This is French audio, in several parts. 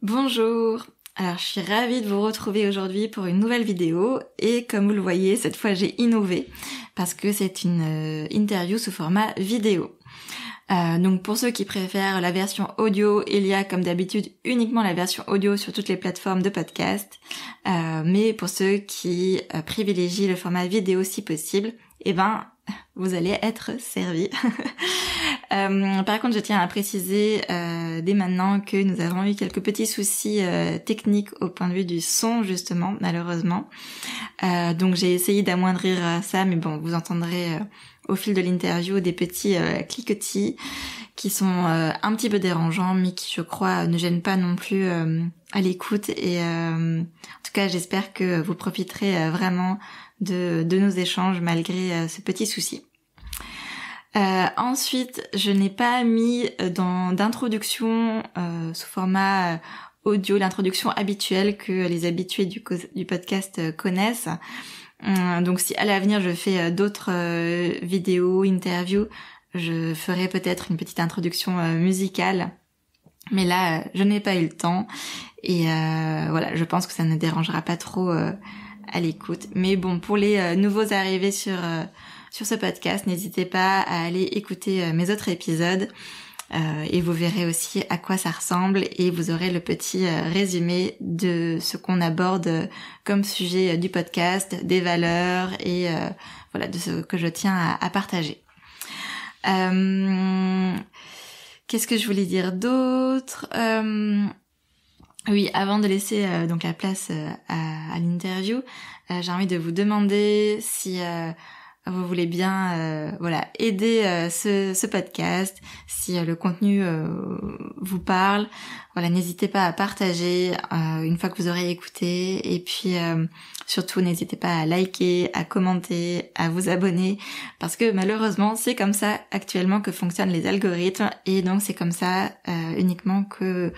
Bonjour. Alors, je suis ravie de vous retrouver aujourd'hui pour une nouvelle vidéo et comme vous le voyez, cette fois j'ai innové parce que c'est une interview sous format vidéo. Donc pour ceux qui préfèrent la version audio, il y a comme d'habitude uniquement la version audio sur toutes les plateformes de podcast. Mais pour ceux qui privilégient le format vidéo si possible, vous allez être servis. Par contre, je tiens à préciser dès maintenant que nous avons eu quelques petits soucis techniques au point de vue du son, justement, malheureusement. Donc j'ai essayé d'amoindrir ça, mais bon, vous entendrez au fil de l'interview des petits cliquetis qui sont un petit peu dérangeants, mais qui, je crois, ne gênent pas non plus à l'écoute. Et en tout cas, j'espère que vous profiterez vraiment de nos échanges malgré ce petit souci. Ensuite, je n'ai pas mis d'introduction sous format audio, l'introduction habituelle que les habitués du podcast connaissent. Donc si à l'avenir je fais d'autres vidéos, interviews, je ferai peut-être une petite introduction musicale. Mais là, je n'ai pas eu le temps et voilà, je pense que ça ne dérangera pas trop à l'écoute. Mais bon, pour les nouveaux arrivés sur ce podcast, n'hésitez pas à aller écouter mes autres épisodes et vous verrez aussi à quoi ça ressemble et vous aurez le petit résumé de ce qu'on aborde comme sujet du podcast, des valeurs et voilà, de ce que je tiens à partager. Qu'est-ce que je voulais dire d'autre? Oui, avant de laisser donc la place à l'interview, j'ai envie de vous demander si vous voulez bien aider ce podcast, si le contenu vous parle. Voilà, n'hésitez pas à partager une fois que vous aurez écouté et puis surtout n'hésitez pas à liker, à commenter, à vous abonner parce que malheureusement, c'est comme ça actuellement que fonctionnent les algorithmes et donc c'est comme ça uniquement que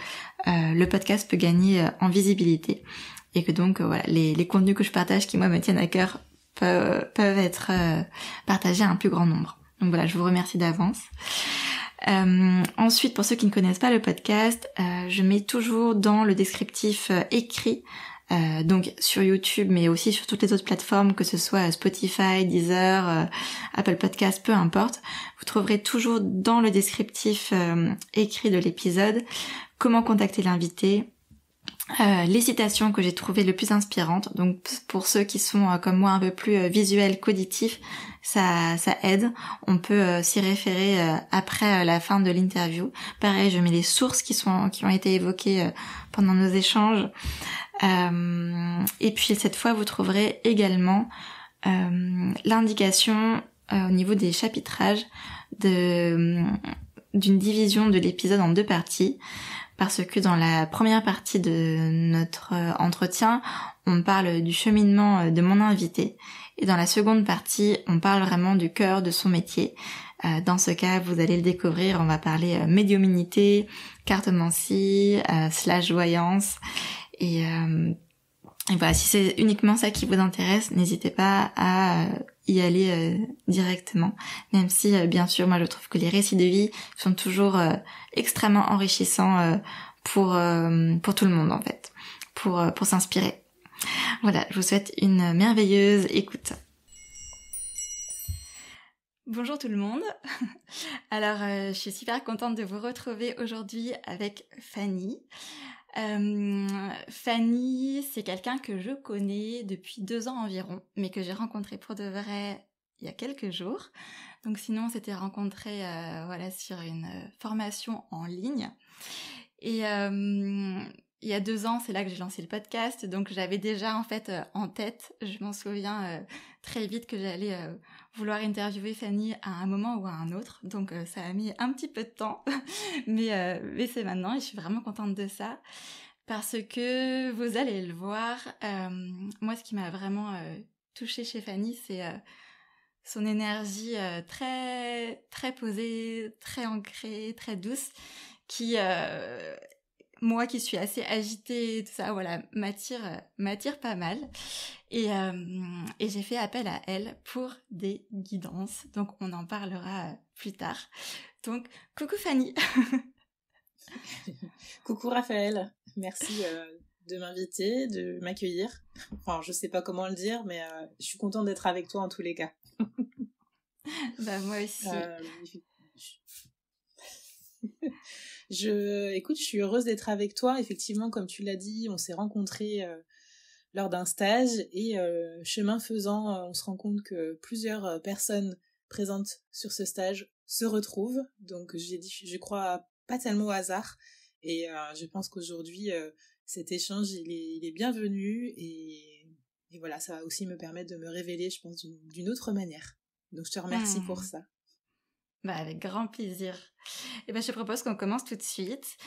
le podcast peut gagner en visibilité et que donc voilà, les contenus que je partage qui moi me tiennent à cœur peuvent être partagés à un plus grand nombre. Donc voilà, je vous remercie d'avance. Ensuite, pour ceux qui ne connaissent pas le podcast, je mets toujours dans le descriptif écrit, donc sur YouTube, mais aussi sur toutes les autres plateformes, que ce soit Spotify, Deezer, Apple Podcast, peu importe. Vous trouverez toujours dans le descriptif écrit de l'épisode comment contacter l'invité, les citations que j'ai trouvées le plus inspirantes. Donc pour ceux qui sont comme moi un peu plus visuels qu'auditifs, ça aide. On peut s'y référer après la fin de l'interview. Pareil, je mets les sources qui ont été évoquées pendant nos échanges. Et puis cette fois, vous trouverez également l'indication au niveau des chapitrages d'une division de l'épisode en 2 parties. Parce que dans la première partie de notre entretien, on parle du cheminement de mon invité. Et dans la seconde partie, on parle vraiment du cœur de son métier. Dans ce cas, vous allez le découvrir, on va parler médiumnité, cartomancie, / voyance. Et voilà, si c'est uniquement ça qui vous intéresse, n'hésitez pas à y aller directement, même si bien sûr moi je trouve que les récits de vie sont toujours extrêmement enrichissants pour tout le monde en fait, pour s'inspirer. Voilà, je vous souhaite une merveilleuse écoute. Bonjour tout le monde. Alors je suis super contente de vous retrouver aujourd'hui avec Fanny. Fanny, c'est quelqu'un que je connais depuis 2 ans environ, mais que j'ai rencontré pour de vrai il y a quelques jours. Donc sinon, on s'était rencontrés sur une formation en ligne. Et il y a 2 ans, c'est là que j'ai lancé le podcast. Donc j'avais déjà en fait en tête, je m'en souviens très vite que j'allais vouloir interviewer Fanny à un moment ou à un autre. Donc ça a mis un petit peu de temps, mais c'est maintenant et je suis vraiment contente de ça. Parce que vous allez le voir, moi ce qui m'a vraiment touchée chez Fanny, c'est son énergie très très posée, très ancrée, très douce, qui moi qui suis assez agitée et tout ça, voilà, m'attire pas mal. Et j'ai fait appel à elle pour des guidances. Donc on en parlera plus tard. Donc coucou Fanny. Coucou Raphaël. Merci de m'inviter, de m'accueillir. Enfin, je sais pas comment le dire, mais je suis contente d'être avec toi en tous les cas. Bah, moi aussi. Écoute, je suis heureuse d'être avec toi. Effectivement, comme tu l'as dit, on s'est rencontrés lors d'un stage et chemin faisant, on se rend compte que plusieurs personnes présentes sur ce stage se retrouvent. Donc, j'ai dit, je crois pas tellement au hasard. Et je pense qu'aujourd'hui, cet échange, il est bienvenu. Et voilà, ça va aussi me permettre de me révéler, je pense, d'une autre manière. Donc, je te remercie pour ça. Bah, avec grand plaisir. Et ben, je te propose qu'on commence tout de suite.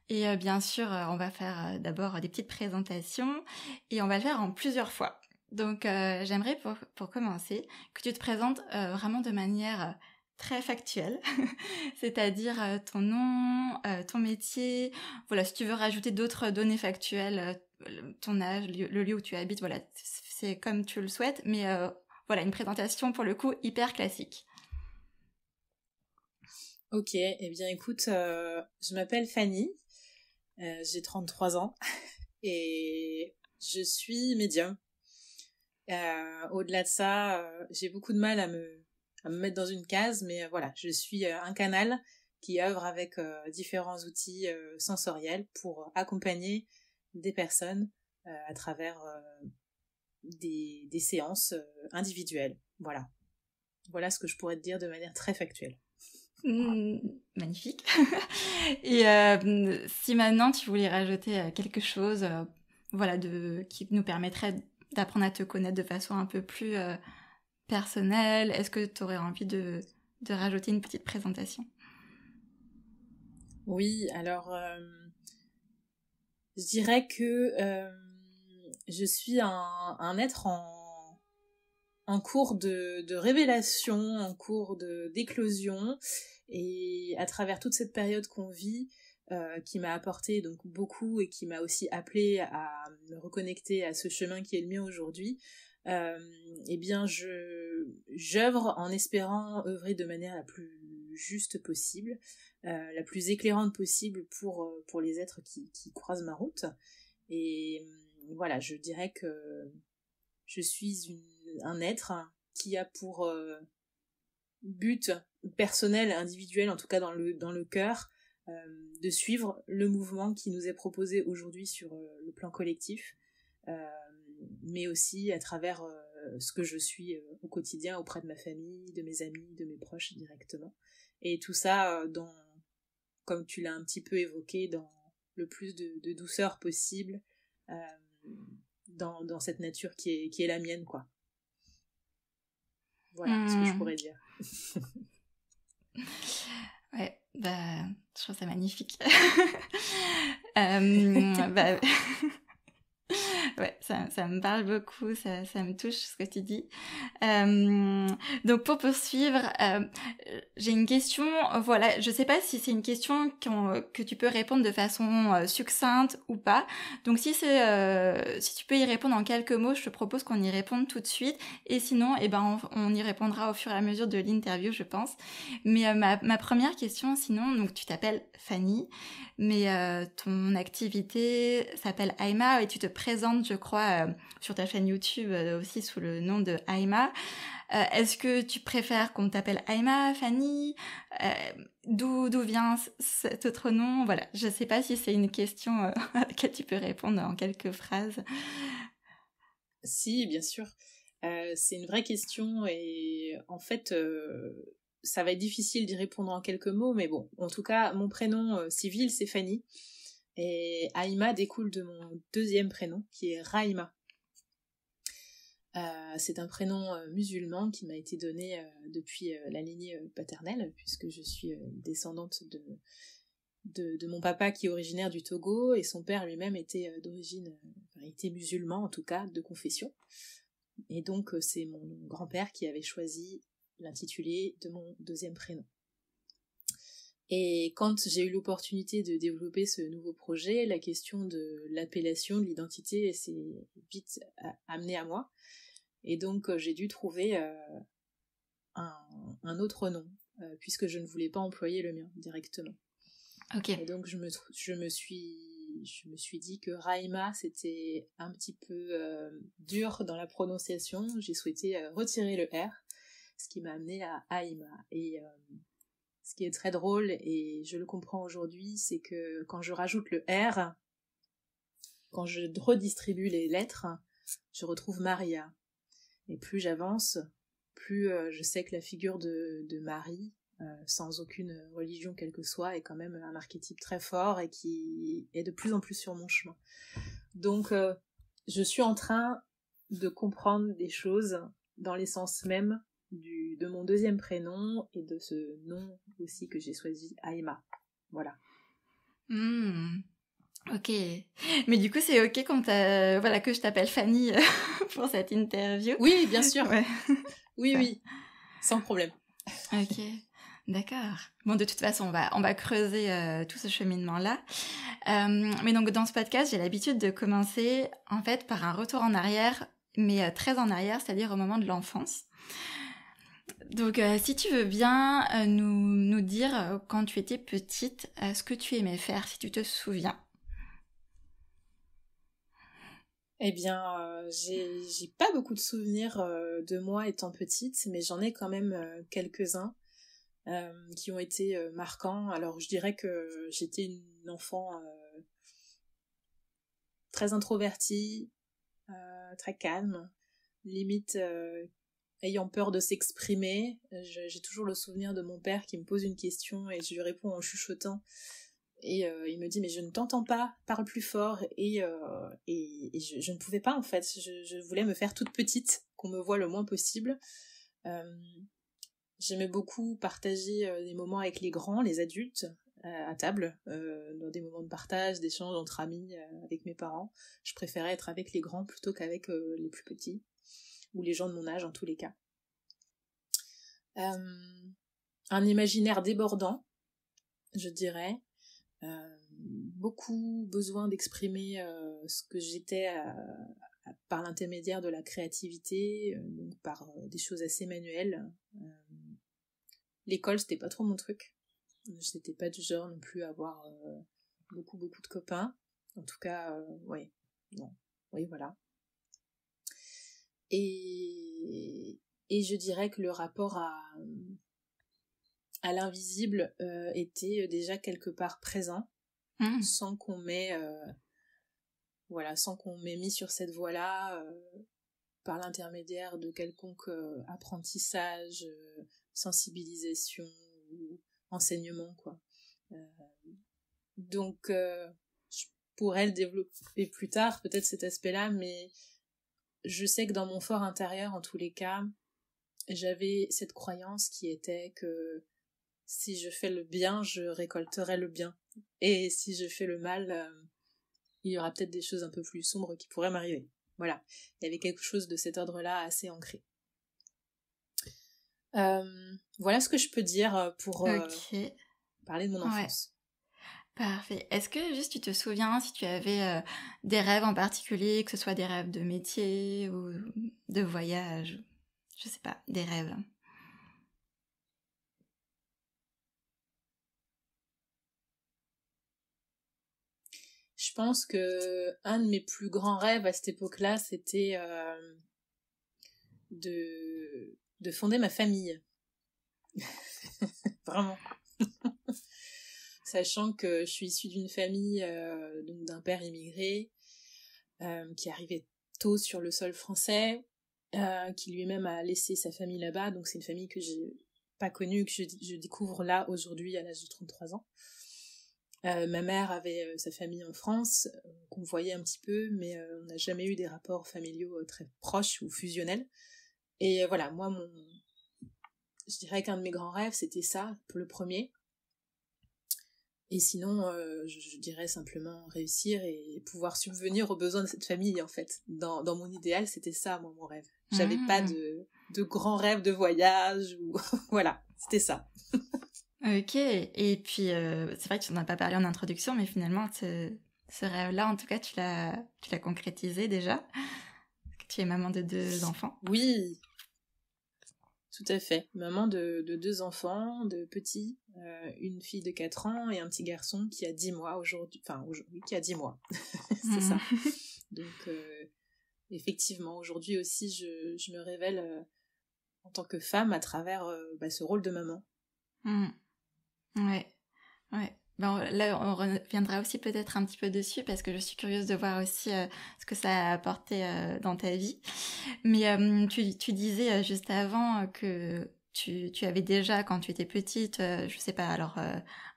Et bien sûr, on va faire d'abord des petites présentations et on va le faire en plusieurs fois. Donc, j'aimerais pour commencer que tu te présentes vraiment de manière très factuelle, c'est-à-dire ton nom, ton métier. Voilà, si tu veux rajouter d'autres données factuelles, ton âge, le lieu où tu habites, voilà, c'est comme tu le souhaites. Mais voilà, une présentation pour le coup hyper classique. Ok, eh bien écoute, je m'appelle Fanny, j'ai 33 ans et je suis médium. Au-delà de ça, j'ai beaucoup de mal à me mettre dans une case, mais voilà, je suis un canal qui œuvre avec différents outils sensoriels pour accompagner des personnes à travers des séances individuelles. Voilà. Voilà ce que je pourrais te dire de manière très factuelle. Magnifique. Et si maintenant tu voulais rajouter quelque chose, voilà, qui nous permettrait d'apprendre à te connaître de façon un peu plus personnelle, est-ce que tu aurais envie de rajouter une petite présentation? Oui, alors je dirais que je suis un être en cours de révélation, en cours d'éclosion, et à travers toute cette période qu'on vit, qui m'a apporté donc beaucoup et qui m'a aussi appelé à me reconnecter à ce chemin qui est le mien aujourd'hui, eh bien j'œuvre en espérant œuvrer de manière la plus juste possible, la plus éclairante possible pour les êtres qui croisent ma route. Et voilà, je dirais que je suis un être qui a pour but personnel, individuel, en tout cas dans le cœur, de suivre le mouvement qui nous est proposé aujourd'hui sur le plan collectif, mais aussi à travers ce que je suis au quotidien auprès de ma famille, de mes amis, de mes proches directement. Et tout ça, comme tu l'as un petit peu évoqué, dans le plus de douceur possible, dans cette nature qui est la mienne, quoi. Voilà ce que je pourrais dire. Ouais, bah, je trouve ça magnifique. Bah, ouais, ça me parle beaucoup, ça me touche ce que tu dis. Donc pour poursuivre, j'ai une question. Voilà, je sais pas si c'est une question que tu peux répondre de façon succincte ou pas. Donc si tu peux y répondre en quelques mots, je te propose qu'on y réponde tout de suite. Et sinon, eh ben on y répondra au fur et à mesure de l'interview, je pense. Mais ma première question, sinon, donc tu t'appelles Fanny, mais ton activité s'appelle Aima et tu te présentes, je crois, sur ta chaîne YouTube aussi sous le nom de Aima. Est-ce que tu préfères qu'on t'appelle Aima, Fanny? D'où vient cet autre nom? Voilà, je sais pas si c'est une question à laquelle tu peux répondre en quelques phrases. Si, bien sûr. C'est une vraie question et en fait, ça va être difficile d'y répondre en quelques mots, mais bon, en tout cas, mon prénom civil, c'est Fanny. Et Aïma découle de mon deuxième prénom, qui est Raïma. C'est un prénom musulman qui m'a été donné depuis la lignée paternelle, puisque je suis descendante de mon papa qui est originaire du Togo, et son père lui-même était était musulman en tout cas, de confession. Et donc c'est mon grand-père qui avait choisi l'intitulé de mon deuxième prénom. Et quand j'ai eu l'opportunité de développer ce nouveau projet, la question de l'appellation, de l'identité s'est vite amenée à moi. Et donc j'ai dû trouver un autre nom, puisque je ne voulais pas employer le mien directement. Ok. Et donc je me suis je me suis dit que Raïma, c'était un petit peu dur dans la prononciation. J'ai souhaité retirer le R, ce qui m'a amené à Aïma. Et ce qui est très drôle, et je le comprends aujourd'hui, c'est que quand je rajoute le R, quand je redistribue les lettres, je retrouve Maria. Et plus j'avance, plus je sais que la figure de Marie, sans aucune religion quelle que soit, est quand même un archétype très fort et qui est de plus en plus sur mon chemin. Donc je suis en train de comprendre des choses dans l'essence même de mon deuxième prénom et de ce nom aussi que j'ai choisi, Aïma. Voilà. Ok. Mais du coup, c'est ok quand voilà, que je t'appelle Fanny pour cette interview. Oui, bien sûr. Ouais. Oui, sans problème. Ok, d'accord. Bon, de toute façon, on va creuser tout ce cheminement-là. Mais donc, dans ce podcast, j'ai l'habitude de commencer, en fait, par un retour en arrière, mais très en arrière, c'est-à-dire au moment de l'enfance. Donc, si tu veux bien nous dire, quand tu étais petite, ce que tu aimais faire, si tu te souviens. Eh bien, j'ai pas beaucoup de souvenirs de moi étant petite, mais j'en ai quand même quelques-uns qui ont été marquants. Alors, je dirais que j'étais une enfant très introvertie, très calme, limite ayant peur de s'exprimer. J'ai toujours le souvenir de mon père qui me pose une question et je lui réponds en chuchotant. Et il me dit mais je ne t'entends pas, parle plus fort. Et je ne pouvais pas en fait, je voulais me faire toute petite, qu'on me voit le moins possible. J'aimais beaucoup partager des moments avec les grands, les adultes, à table, dans des moments de partage, d'échange entre amis, avec mes parents. Je préférais être avec les grands plutôt qu'avec les plus petits, ou les gens de mon âge en tous les cas. Un imaginaire débordant, je dirais. Beaucoup besoin d'exprimer ce que j'étais par l'intermédiaire de la créativité, donc par des choses assez manuelles. L'école, c'était pas trop mon truc. Je n'étais pas du genre non plus à avoir beaucoup de copains. En tout cas, ouais. Non. Oui, voilà. Et je dirais que le rapport à l'invisible était déjà quelque part présent, sans qu'on m'ait mis sur cette voie-là par l'intermédiaire de quelconque apprentissage, sensibilisation ou enseignement, quoi. Donc je pourrais le développer plus tard, peut-être cet aspect-là, mais je sais que dans mon fort intérieur, en tous les cas, j'avais cette croyance qui était que si je fais le bien, je récolterai le bien. Et si je fais le mal, il y aura peut-être des choses un peu plus sombres qui pourraient m'arriver. Voilà. Il y avait quelque chose de cet ordre-là assez ancré. Voilà ce que je peux dire pour parler de mon enfance. Ouais. Parfait. Est-ce que juste tu te souviens si tu avais des rêves en particulier, que ce soit des rêves de métier ou de voyage, je sais pas, des rêves? Je pense que un de mes plus grands rêves à cette époque-là, c'était de fonder ma famille. Vraiment. Sachant que je suis issue d'une famille, donc d'un père immigré, qui arrivait tôt sur le sol français, qui lui-même a laissé sa famille là-bas, donc c'est une famille que j'ai pas connue, que je découvre là aujourd'hui à l'âge de 33 ans. Ma mère avait sa famille en France, qu'on voyait un petit peu, mais on n'a jamais eu des rapports familiaux très proches ou fusionnels. Et voilà, moi, je dirais qu'un de mes grands rêves, c'était ça, pour le premier. Et sinon, je dirais simplement réussir et pouvoir subvenir aux besoins de cette famille, en fait. Dans mon idéal, c'était ça, moi, mon rêve. J'avais pas de grands rêves de voyage, ou voilà, c'était ça. Ok, et puis c'est vrai que tu n'en as pas parlé en introduction, mais finalement, ce rêve-là, en tout cas, tu l'as concrétisé déjà. Tu es maman de 2 enfants. Oui, tout à fait. Maman de 2 enfants, de petits, une fille de 4 ans et un petit garçon qui a 10 mois aujourd'hui, qui a 10 mois. C'est ça. Donc, effectivement, aujourd'hui aussi, je me révèle en tant que femme à travers ce rôle de maman. Ouais. Ben, là, on reviendra aussi peut-être un petit peu dessus parce que je suis curieuse de voir aussi ce que ça a apporté dans ta vie. Mais tu disais juste avant que tu avais déjà, quand tu étais petite, je sais pas, alors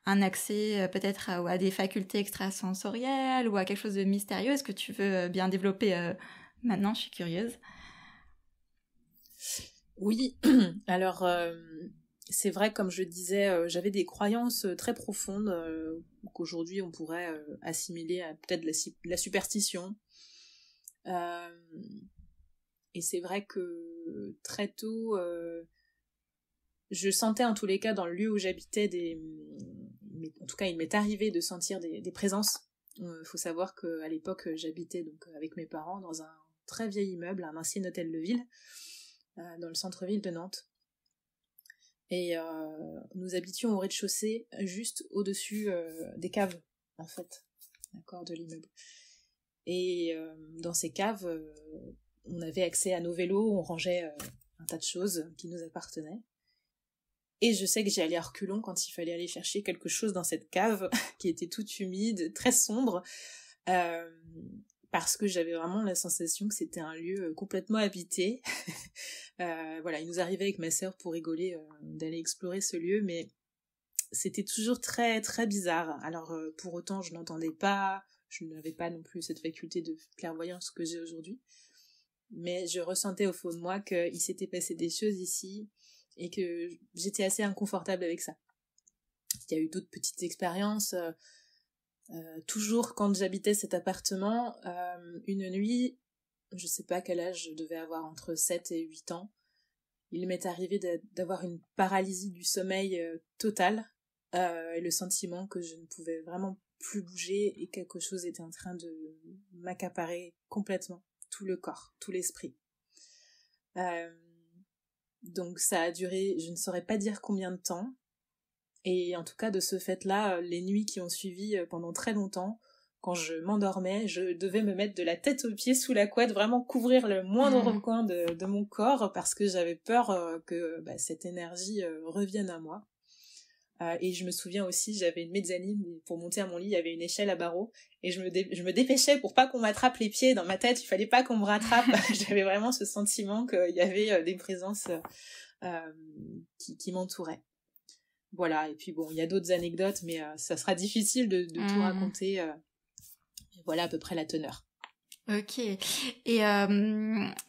un accès peut-être à des facultés extrasensorielles ou à quelque chose de mystérieux. Est-ce que tu veux bien développer maintenant? Je suis curieuse. Oui, alors c'est vrai, comme je disais, j'avais des croyances très profondes qu'aujourd'hui on pourrait assimiler à peut-être la superstition. Et c'est vrai que très tôt, je sentais en tous les cas dans le lieu où j'habitais en tout cas il m'est arrivé de sentir des présences. Faut savoir qu'à l'époque j'habitais donc avec mes parents dans un très vieil immeuble, un ancien hôtel de ville, dans le centre-ville de Nantes. Et nous habitions au rez-de-chaussée, juste au-dessus des caves, en fait, d'accord, de l'immeuble. Et dans ces caves, on avait accès à nos vélos, on rangeait un tas de choses qui nous appartenaient. Et je sais que j'y allais à reculons quand il fallait aller chercher quelque chose dans cette cave qui était toute humide, très sombre, parce que j'avais vraiment la sensation que c'était un lieu complètement habité. Voilà, il nous arrivait avec ma sœur pour rigoler d'aller explorer ce lieu, mais c'était toujours très très bizarre. Alors pour autant, je n'entendais pas, je n'avais pas non plus cette faculté de clairvoyance que j'ai aujourd'hui, mais je ressentais au fond de moi qu'il s'était passé des choses ici et que j'étais assez inconfortable avec ça. Il y a eu d'autres petites expériences. Toujours quand j'habitais cet appartement, une nuit, je sais pas quel âge je devais avoir, entre 7 et 8 ans, il m'est arrivé d'avoir une paralysie du sommeil totale, et le sentiment que je ne pouvais vraiment plus bouger et quelque chose était en train de m'accaparer complètement, tout le corps, tout l'esprit. Donc ça a duré, je ne saurais pas dire combien de temps, et en tout cas de ce fait-là, les nuits qui ont suivi pendant très longtemps, quand je m'endormais, je devais me mettre de la tête aux pieds sous la couette, vraiment couvrir le moindre recoin de mon corps, parce que j'avais peur que cette énergie revienne à moi. Et je me souviens aussi, j'avais une mezzanine, pour monter à mon lit, il y avait une échelle à barreaux, et je me dépêchais pour pas qu'on m'attrape les pieds. Dans ma tête, il fallait pas qu'on me rattrape. J'avais vraiment ce sentiment qu'il y avait des présences qui m'entouraient. Voilà, et puis bon, il y a d'autres anecdotes, mais ça sera difficile de tout raconter. Voilà à peu près la teneur. Ok. Et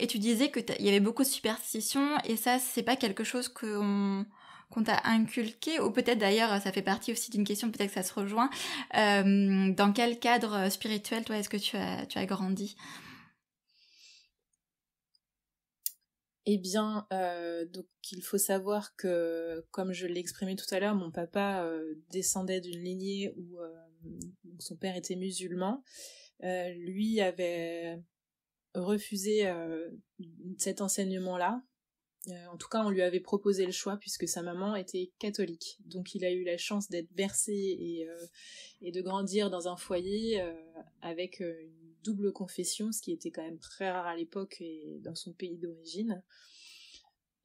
tu disais que il y avait beaucoup de superstitions, et ça, c'est pas quelque chose qu'on t'a inculqué, ou peut-être d'ailleurs, ça fait partie aussi d'une question, peut-être que ça se rejoint. Dans quel cadre spirituel, toi, est-ce que tu as grandi? Eh bien, donc il faut savoir que, comme je l'ai exprimé tout à l'heure, mon papa descendait d'une lignée où son père était musulman. Lui avait refusé cet enseignement-là. En tout cas, on lui avait proposé le choix puisque sa maman était catholique. Donc il a eu la chance d'être bercé et de grandir dans un foyer avec une double confession, ce qui était quand même très rare à l'époque et dans son pays d'origine.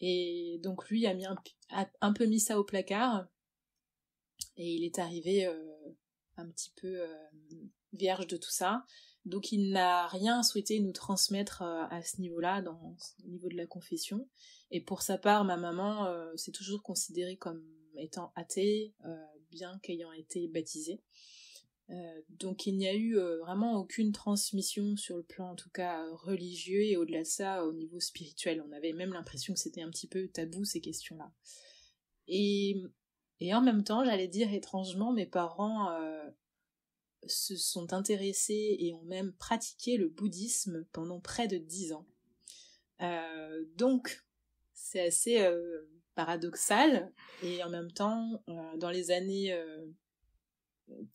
Et donc lui a un peu mis ça au placard, et il est arrivé un petit peu vierge de tout ça. Donc il n'a rien souhaité nous transmettre à ce niveau-là, au niveau de la confession. Et pour sa part, ma maman s'est toujours considérée comme étant athée, bien qu'ayant été baptisée. Donc il n'y a eu vraiment aucune transmission sur le plan en tout cas religieux, et au-delà de ça, au niveau spirituel. On avait même l'impression que c'était un petit peu tabou, ces questions-là. Et en même temps, j'allais dire étrangement, mes parents se sont intéressés et ont même pratiqué le bouddhisme pendant près de 10 ans. Donc, c'est assez paradoxal, et en même temps, dans les années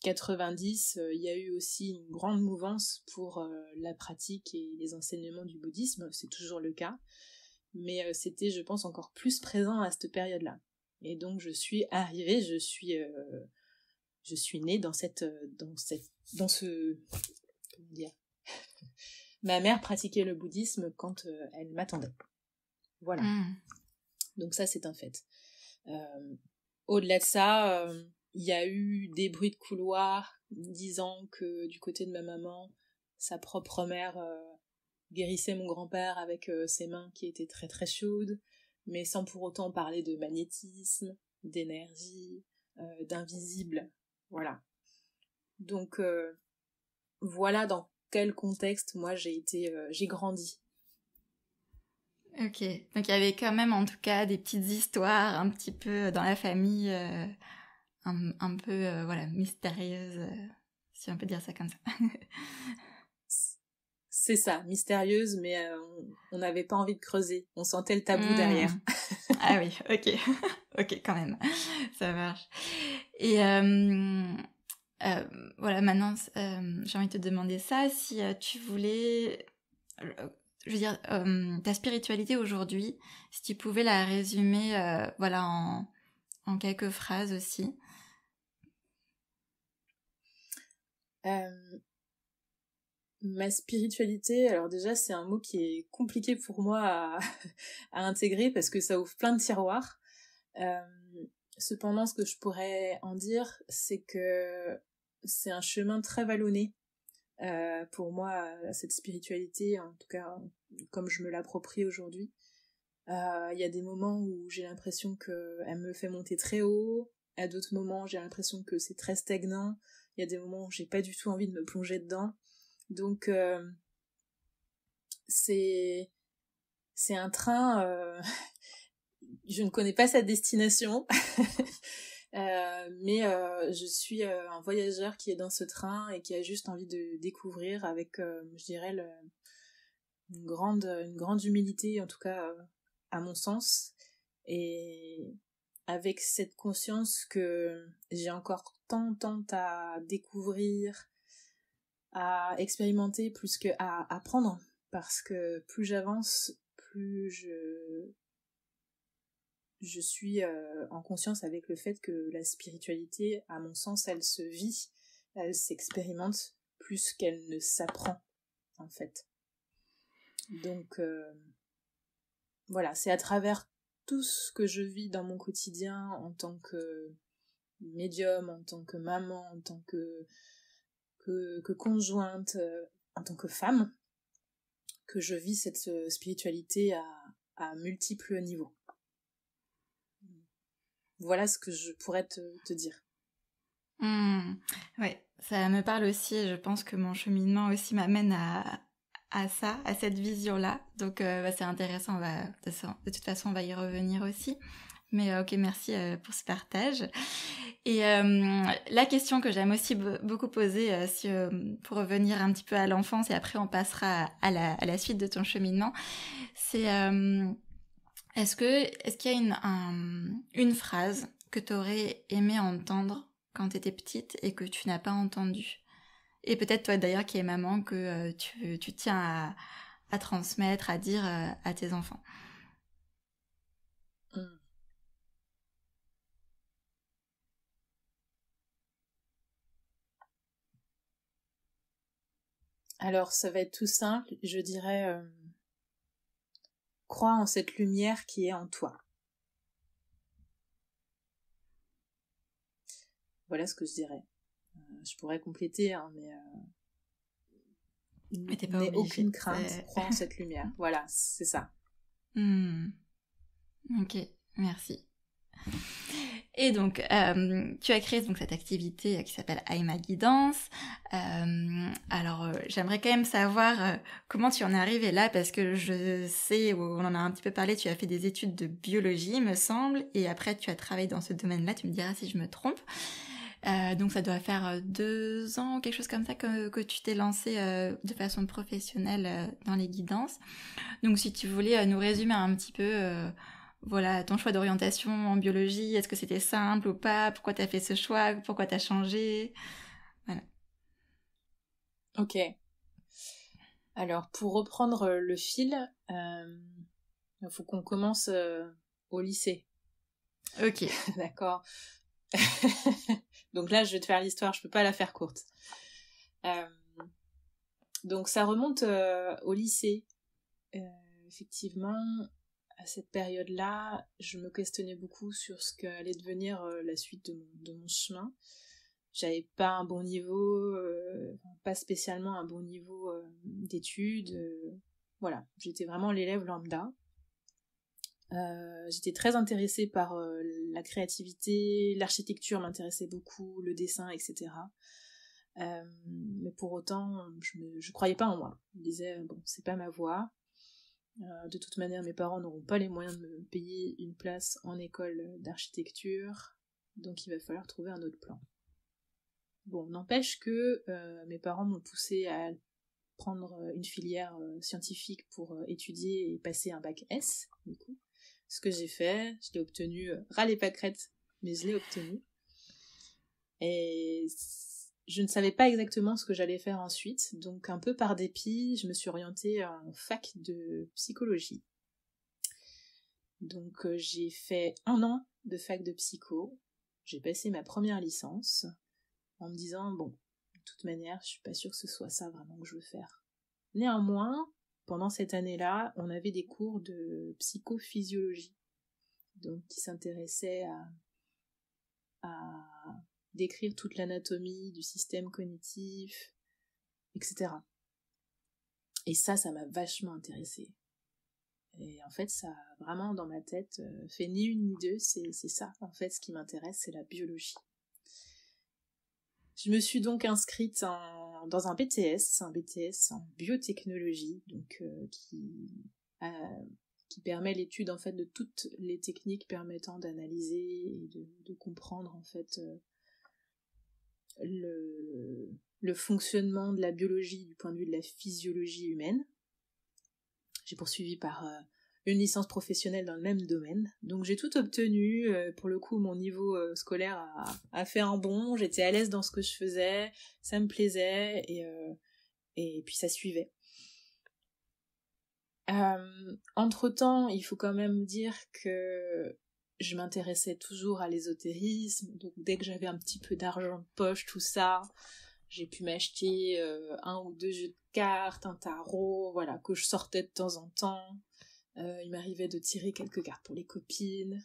90, il y a eu aussi une grande mouvance pour la pratique et les enseignements du bouddhisme, c'est toujours le cas. mais c'était, je pense, encore plus présent à cette période-là. Et donc je suis arrivée, je suis née dans ce, comment dire, ma mère pratiquait le bouddhisme quand elle m'attendait. Voilà. Donc ça, c'est un fait. Au-delà de ça, il y a eu des bruits de couloir disant que du côté de ma maman, sa propre mère guérissait mon grand-père avec ses mains qui étaient très très chaudes, mais sans pour autant parler de magnétisme, d'énergie, d'invisible. Voilà. Donc voilà dans quel contexte moi j'ai grandi. Ok, donc il y avait quand même en tout cas des petites histoires un petit peu dans la famille, un peu voilà, mystérieuses, si on peut dire ça comme ça. C'est ça, mystérieuse, mais on n'avait pas envie de creuser. On sentait le tabou derrière. Ah oui, ok, ok, quand même, ça marche. Et voilà, maintenant, j'ai envie de te demander ça, si tu voulais, je veux dire, ta spiritualité aujourd'hui, si tu pouvais la résumer, voilà, en quelques phrases aussi. Ma spiritualité, alors déjà c'est un mot qui est compliqué pour moi à intégrer parce que ça ouvre plein de tiroirs. Cependant, ce que je pourrais en dire, c'est que c'est un chemin très vallonné pour moi, cette spiritualité, en tout cas comme je me l'approprie aujourd'hui. Il y a des moments où j'ai l'impression qu'elle me fait monter très haut, à d'autres moments j'ai l'impression que c'est très stagnant, il y a des moments où j'ai pas du tout envie de me plonger dedans. Donc c'est un train, je ne connais pas sa destination, mais je suis un voyageur qui est dans ce train et qui a juste envie de découvrir avec, je dirais, une grande humilité, en tout cas à mon sens, et avec cette conscience que j'ai encore tant à découvrir, à expérimenter plus qu'à apprendre, parce que plus j'avance, plus je suis en conscience avec le fait que la spiritualité, à mon sens, elle se vit, elle s'expérimente plus qu'elle ne s'apprend, en fait. Donc voilà, c'est à travers tout ce que je vis dans mon quotidien en tant que médium, en tant que maman, en tant que conjointe, en tant que femme, que je vis cette spiritualité à multiples niveaux. Voilà ce que je pourrais te dire. Ouais, ça me parle aussi, je pense que mon cheminement aussi m'amène à ça, à cette vision-là. Donc c'est intéressant, de toute façon on va y revenir aussi. Mais ok, merci pour ce partage. Et la question que j'aime aussi beaucoup poser, pour revenir un petit peu à l'enfance, et après on passera à la suite de ton cheminement, c'est est-ce qu'il y a une phrase que tu aurais aimé entendre quand tu étais petite et que tu n'as pas entendue? Et peut-être toi d'ailleurs qui es maman, que tu tiens à transmettre, à dire à tes enfants. Alors ça va être tout simple, je dirais crois en cette lumière qui est en toi. Voilà ce que je dirais. Je pourrais compléter, hein, Mais t'es pas n'aie obligée. Aucune crainte, crois en cette lumière. Voilà, c'est ça. Ok, merci. Et donc, tu as créé donc cette activité qui s'appelle Aima Guidance. Alors, j'aimerais quand même savoir comment tu en es arrivée là, parce que je sais, on en a un petit peu parlé, tu as fait des études de biologie, me semble, et après tu as travaillé dans ce domaine-là, tu me diras si je me trompe. Donc ça doit faire 2 ans, quelque chose comme ça, que tu t'es lancée de façon professionnelle dans les guidances. Donc si tu voulais nous résumer un petit peu... voilà, ton choix d'orientation en biologie, est-ce que c'était simple ou pas? Pourquoi t'as fait ce choix? Pourquoi t'as changé? Voilà. Ok. Alors, pour reprendre le fil, Il faut qu'on commence au lycée. Ok. D'accord. Donc là, je vais te faire l'histoire, je peux pas la faire courte. Donc ça remonte au lycée. Effectivement, à cette période-là, je me questionnais beaucoup sur ce qu'allait devenir la suite de mon chemin. J'avais pas un bon niveau, pas spécialement un bon niveau d'études. Voilà, j'étais vraiment l'élève lambda. J'étais très intéressée par la créativité, l'architecture m'intéressait beaucoup, le dessin, etc. Mais pour autant, je croyais pas en moi. Je me disais, bon, c'est pas ma voie. De toute manière, mes parents n'auront pas les moyens de me payer une place en école d'architecture, donc il va falloir trouver un autre plan. Bon, n'empêche que mes parents m'ont poussé à prendre une filière scientifique pour étudier et passer un bac S, du coup. Ce que j'ai fait, je l'ai obtenu, ras les pâquerettes, mais je l'ai obtenu. Et je ne savais pas exactement ce que j'allais faire ensuite, donc un peu par dépit, je me suis orientée en fac de psychologie. Donc j'ai fait 1 an de fac de psycho, j'ai passé ma première licence, en me disant, bon, de toute manière, je suis pas sûre que ce soit ça vraiment que je veux faire. Néanmoins, pendant cette année-là, on avait des cours de psychophysiologie, donc qui s'intéressaient à décrire toute l'anatomie du système cognitif, etc. Et ça m'a vachement intéressée. Et en fait, ça a vraiment dans ma tête fait ni une ni deux, c'est ça. En fait, ce qui m'intéresse, c'est la biologie. Je me suis donc inscrite dans un BTS en biotechnologie, donc qui permet l'étude en fait de toutes les techniques permettant d'analyser et de comprendre en fait le fonctionnement de la biologie du point de vue de la physiologie humaine. J'ai poursuivi par une licence professionnelle dans le même domaine. Donc j'ai tout obtenu. Pour le coup, mon niveau scolaire a fait un bond. J'étais à l'aise dans ce que je faisais. Ça me plaisait. Et puis ça suivait. Entre-temps, il faut quand même dire que je m'intéressais toujours à l'ésotérisme. Donc dès que j'avais un petit peu d'argent de poche, tout ça, j'ai pu m'acheter 1 ou 2 jeux de cartes, un tarot, voilà, que je sortais de temps en temps. Il m'arrivait de tirer quelques cartes pour les copines.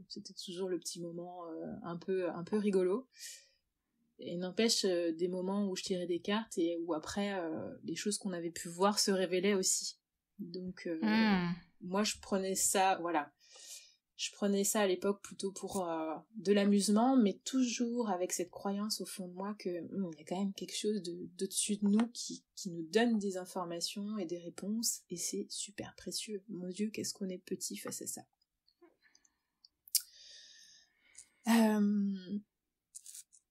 C'était toujours le petit moment un peu rigolo. Et n'empêche, des moments où je tirais des cartes et où après, les choses qu'on avait pu voir se révélaient aussi. Donc, moi, je prenais ça, voilà. Je prenais ça à l'époque plutôt pour de l'amusement, mais toujours avec cette croyance au fond de moi que y a quand même quelque chose d'au-dessus de nous qui nous donne des informations et des réponses, et c'est super précieux. Mon Dieu, qu'est-ce qu'on est petit face à ça.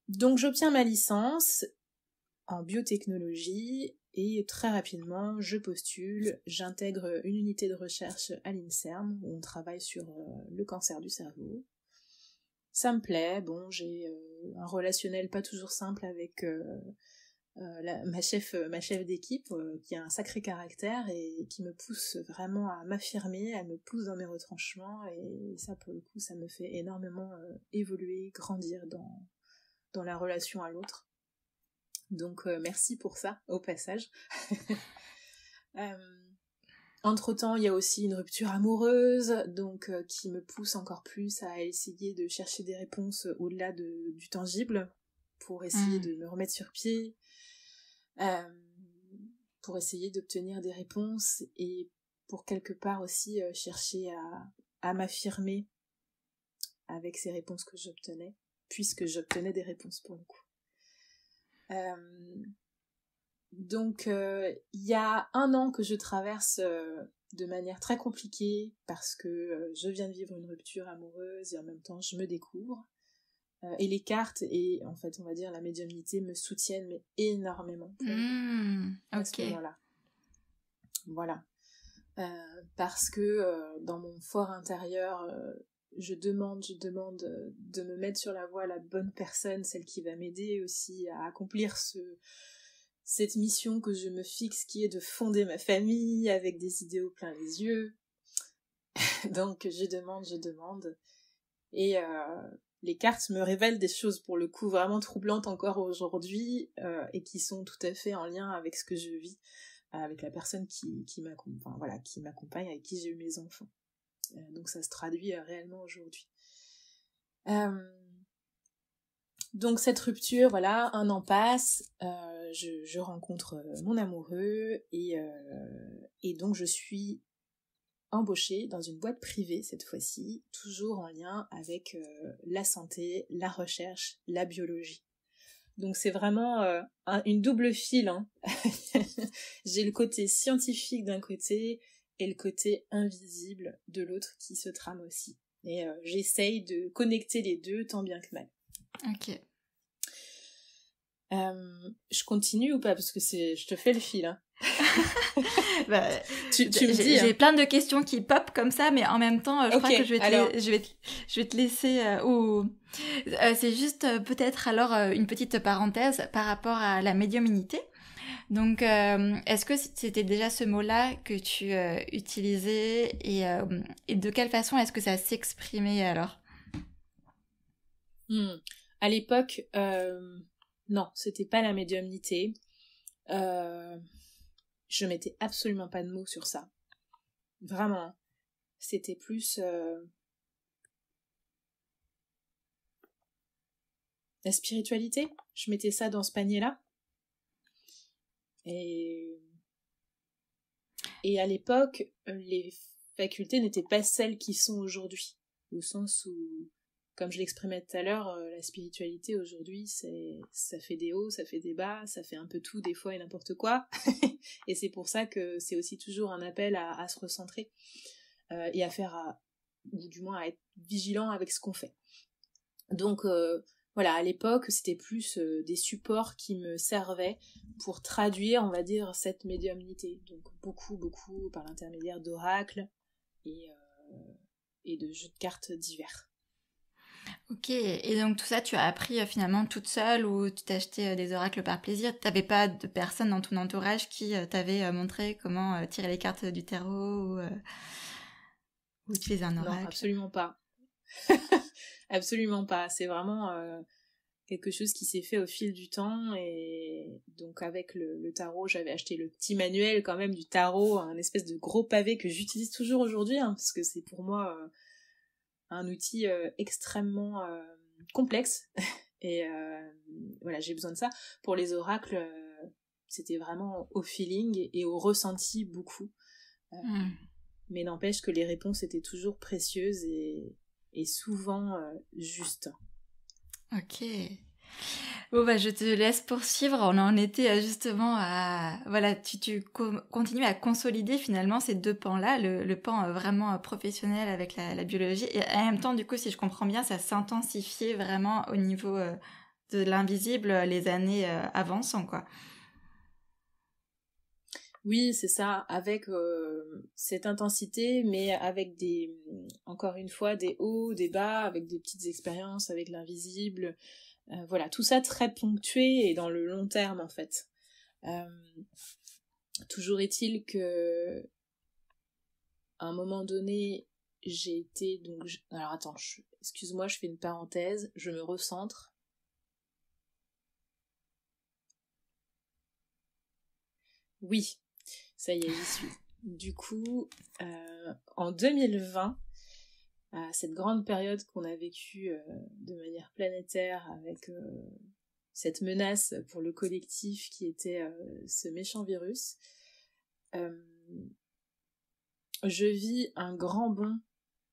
Donc j'obtiens ma licence en biotechnologie et très rapidement je postule, j'intègre une unité de recherche à l'INSERM où on travaille sur le cancer du cerveau. Ça me plaît, bon, j'ai un relationnel pas toujours simple avec ma chef d'équipe qui a un sacré caractère et qui me pousse vraiment à m'affirmer, elle me pousse dans mes retranchements et ça pour le coup ça me fait énormément évoluer, grandir dans la relation à l'autre. Donc merci pour ça au passage. Entre-temps, il y a aussi une rupture amoureuse, donc qui me pousse encore plus à essayer de chercher des réponses au-delà du tangible, pour essayer de me remettre sur pied, pour essayer d'obtenir des réponses et pour quelque part aussi chercher à m'affirmer avec ces réponses que j'obtenais, puisque j'obtenais des réponses pour le coup. Donc il y a 1 an que je traverse de manière très compliquée parce que je viens de vivre une rupture amoureuse et en même temps je me découvre et les cartes et en fait on va dire la médiumnité me soutiennent mais énormément à ce moment-là. Voilà. Parce que dans mon fort intérieur je demande de me mettre sur la voie la bonne personne, celle qui va m'aider aussi à accomplir cette mission que je me fixe qui est de fonder ma famille avec des idéaux plein les yeux. Donc je demande. Et les cartes me révèlent des choses pour le coup vraiment troublantes encore aujourd'hui et qui sont tout à fait en lien avec ce que je vis, avec la personne qui m'accompagne, avec qui j'ai eu mes enfants. Donc ça se traduit réellement aujourd'hui. Donc cette rupture, voilà, 1 an passe, je rencontre mon amoureux et donc je suis embauchée dans une boîte privée cette fois-ci, toujours en lien avec la santé, la recherche, la biologie. Donc c'est vraiment une double file, hein. J'ai le côté scientifique d'un côté et le côté invisible de l'autre qui se trame aussi. Et j'essaye de connecter les deux tant bien que mal. Ok. Je continue ou pas? Parce que je te fais le fil, hein. Bah, tu me dis. J'ai plein de questions qui pop comme ça, mais en même temps, je crois que je vais te laisser. C'est juste peut-être alors une petite parenthèse par rapport à la médiumnité. Donc, est-ce que c'était déjà ce mot-là que tu utilisais et de quelle façon est-ce que ça s'exprimait alors? À l'époque, non, c'était pas la médiumnité. Je mettais absolument pas de mots sur ça. Vraiment. C'était plus la spiritualité. Je mettais ça dans ce panier-là. Et à l'époque, les facultés n'étaient pas celles qui sont aujourd'hui. Au sens où, comme je l'exprimais tout à l'heure, la spiritualité aujourd'hui, ça fait des hauts, ça fait des bas, ça fait un peu tout, des fois et n'importe quoi. Et c'est pour ça que c'est aussi toujours un appel à se recentrer et à faire, ou du moins à être vigilant avec ce qu'on fait. Donc voilà, à l'époque, c'était plus des supports qui me servaient pour traduire, on va dire, cette médiumnité. Donc beaucoup par l'intermédiaire d'oracles et de jeux de cartes divers. Ok, et donc tout ça, tu as appris finalement toute seule ou tu t'as acheté des oracles par plaisir? T'avais pas de personne dans ton entourage qui t'avait montré comment tirer les cartes du tarot ou utiliser un oracle? Non, absolument pas. Absolument pas. C'est vraiment quelque chose qui s'est fait au fil du temps. Et donc avec le tarot, j'avais acheté le petit manuel quand même du tarot, un espèce de gros pavé que j'utilise toujours aujourd'hui, hein, parce que c'est pour moi un outil extrêmement complexe. Et voilà, j'ai besoin de ça. Pour les oracles, c'était vraiment au feeling et au ressenti beaucoup. Mais n'empêche que les réponses étaient toujours précieuses et souvent justes. Ok. Bon, bah, je te laisse poursuivre. On en était justement à... Voilà, tu continues à consolider finalement ces deux pans-là, le pan vraiment professionnel avec la biologie. Et en même temps, du coup, si je comprends bien, ça s'intensifiait vraiment au niveau de l'invisible les années avançant, quoi. Oui, c'est ça, avec cette intensité, mais avec encore une fois, des hauts, des bas, avec des petites expériences, avec l'invisible. Voilà, tout ça très ponctué et dans le long terme, en fait. Toujours est-il que, à un moment donné, j'ai été donc... Alors attends, excuse-moi, je fais une parenthèse, je me recentre. Oui. Ça y est, j'y suis. Du coup, en 2020, à cette grande période qu'on a vécue de manière planétaire avec cette menace pour le collectif qui était ce méchant virus, je vis un grand bond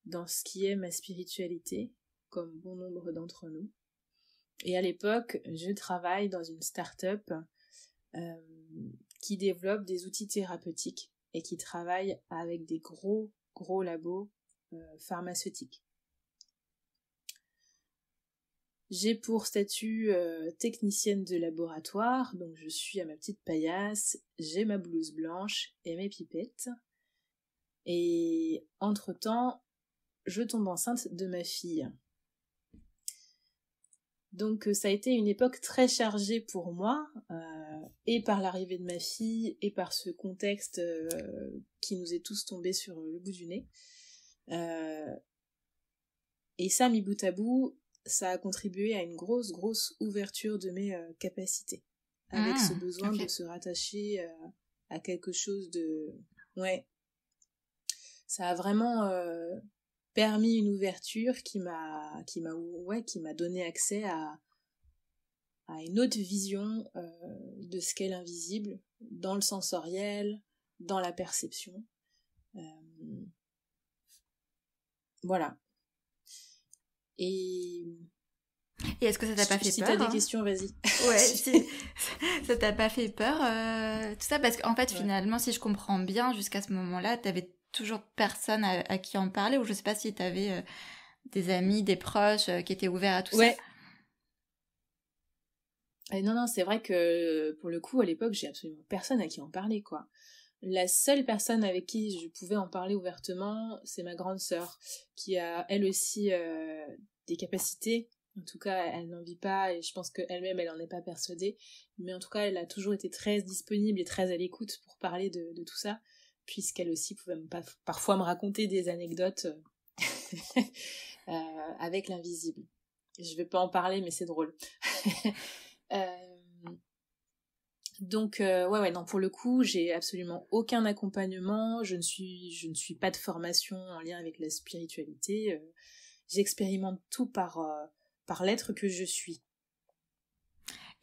dans ce qui est ma spiritualité, comme bon nombre d'entre nous. Et à l'époque, je travaille dans une start-up qui développe des outils thérapeutiques et qui travaille avec des gros labos pharmaceutiques. J'ai pour statut technicienne de laboratoire, donc je suis à ma petite paillasse, j'ai ma blouse blanche et mes pipettes. Et entre-temps, je tombe enceinte de ma fille. Donc ça a été une époque très chargée pour moi, et par l'arrivée de ma fille, et par ce contexte qui nous est tous tombé sur le bout du nez. Euh, et ça, mis bout à bout, ça a contribué à une grosse ouverture de mes capacités. Avec ce besoin de se rattacher à quelque chose de... Ouais. Ça a vraiment permis une ouverture qui m'a donné accès à une autre vision de ce qu'est l'invisible, dans le sensoriel, dans la perception. Voilà. Et est-ce que ça t'a pas fait peur? Si t'as des questions, vas-y. Ouais, si ça t'a pas fait peur, tout ça? Parce qu'en fait, finalement, si je comprends bien, jusqu'à ce moment-là, t'avais toujours personne à qui en parler, ou je sais pas si t'avais des amis, des proches qui étaient ouverts à tout ça. Non, c'est vrai que pour le coup, à l'époque, j'ai absolument personne à qui en parler, quoi. La seule personne avec qui je pouvais en parler ouvertement, c'est ma grande sœur, qui a elle aussi des capacités. En tout cas, elle n'en vit pas, et je pense qu'elle-même, elle n'en est pas persuadée. Mais en tout cas, elle a toujours été très disponible et très à l'écoute pour parler de tout ça, puisqu'elle aussi pouvait parfois me raconter des anecdotes avec l'invisible. Je vais pas en parler, mais c'est drôle. Donc non, pour le coup, j'ai absolument aucun accompagnement, je ne suis pas de formation en lien avec la spiritualité, j'expérimente tout par l'être que je suis.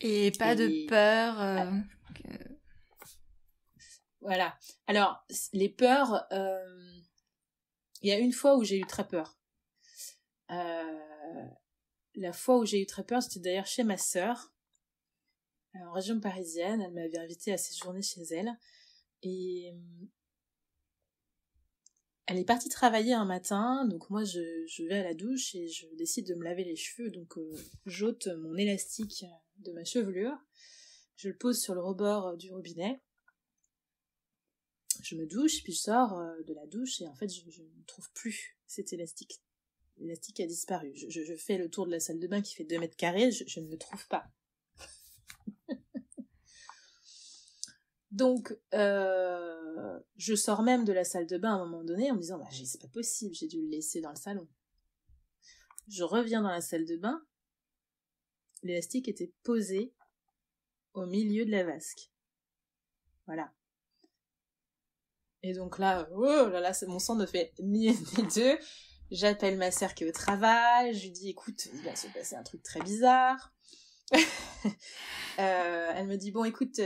Et pas de peur Voilà. Alors, les peurs, il y a une fois où j'ai eu très peur. La fois où j'ai eu très peur, c'était d'ailleurs chez ma sœur, en région parisienne. Elle m'avait invitée à séjourner chez elle. Et elle est partie travailler un matin, donc moi je vais à la douche et je décide de me laver les cheveux, donc j'ôte mon élastique de ma chevelure, je le pose sur le rebord du robinet, je me douche, puis je sors de la douche et en fait je ne trouve plus cet élastique. L'élastique a disparu. Je fais le tour de la salle de bain qui fait 2 mètres carrés, je ne le trouve pas. Donc, je sors même de la salle de bain à un moment donné en me disant, c'est pas possible, j'ai dû le laisser dans le salon. Je reviens dans la salle de bain, l'élastique était posé au milieu de la vasque. Voilà. Et donc là, oh là là, mon sang ne fait ni deux. J'appelle ma sœur qui est au travail, je lui dis, écoute, il va se passer un truc très bizarre. Elle me dit, bon écoute,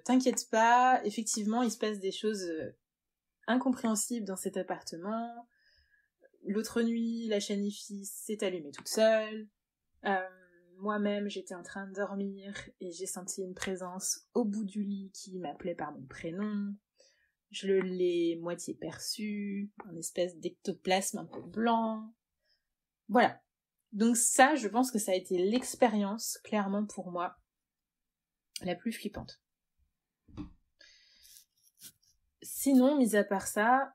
t'inquiète pas, effectivement il se passe des choses incompréhensibles dans cet appartement. L'autre nuit, la chaîne Hi-Fi s'est allumée toute seule. Moi-même, j'étais en train de dormir et j'ai senti une présence au bout du lit qui m'appelait par mon prénom. Je l'ai moitié perçu, une espèce d'ectoplasme un peu blanc. Voilà. Donc ça, je pense que ça a été l'expérience, clairement pour moi, la plus flippante. Sinon, mis à part ça,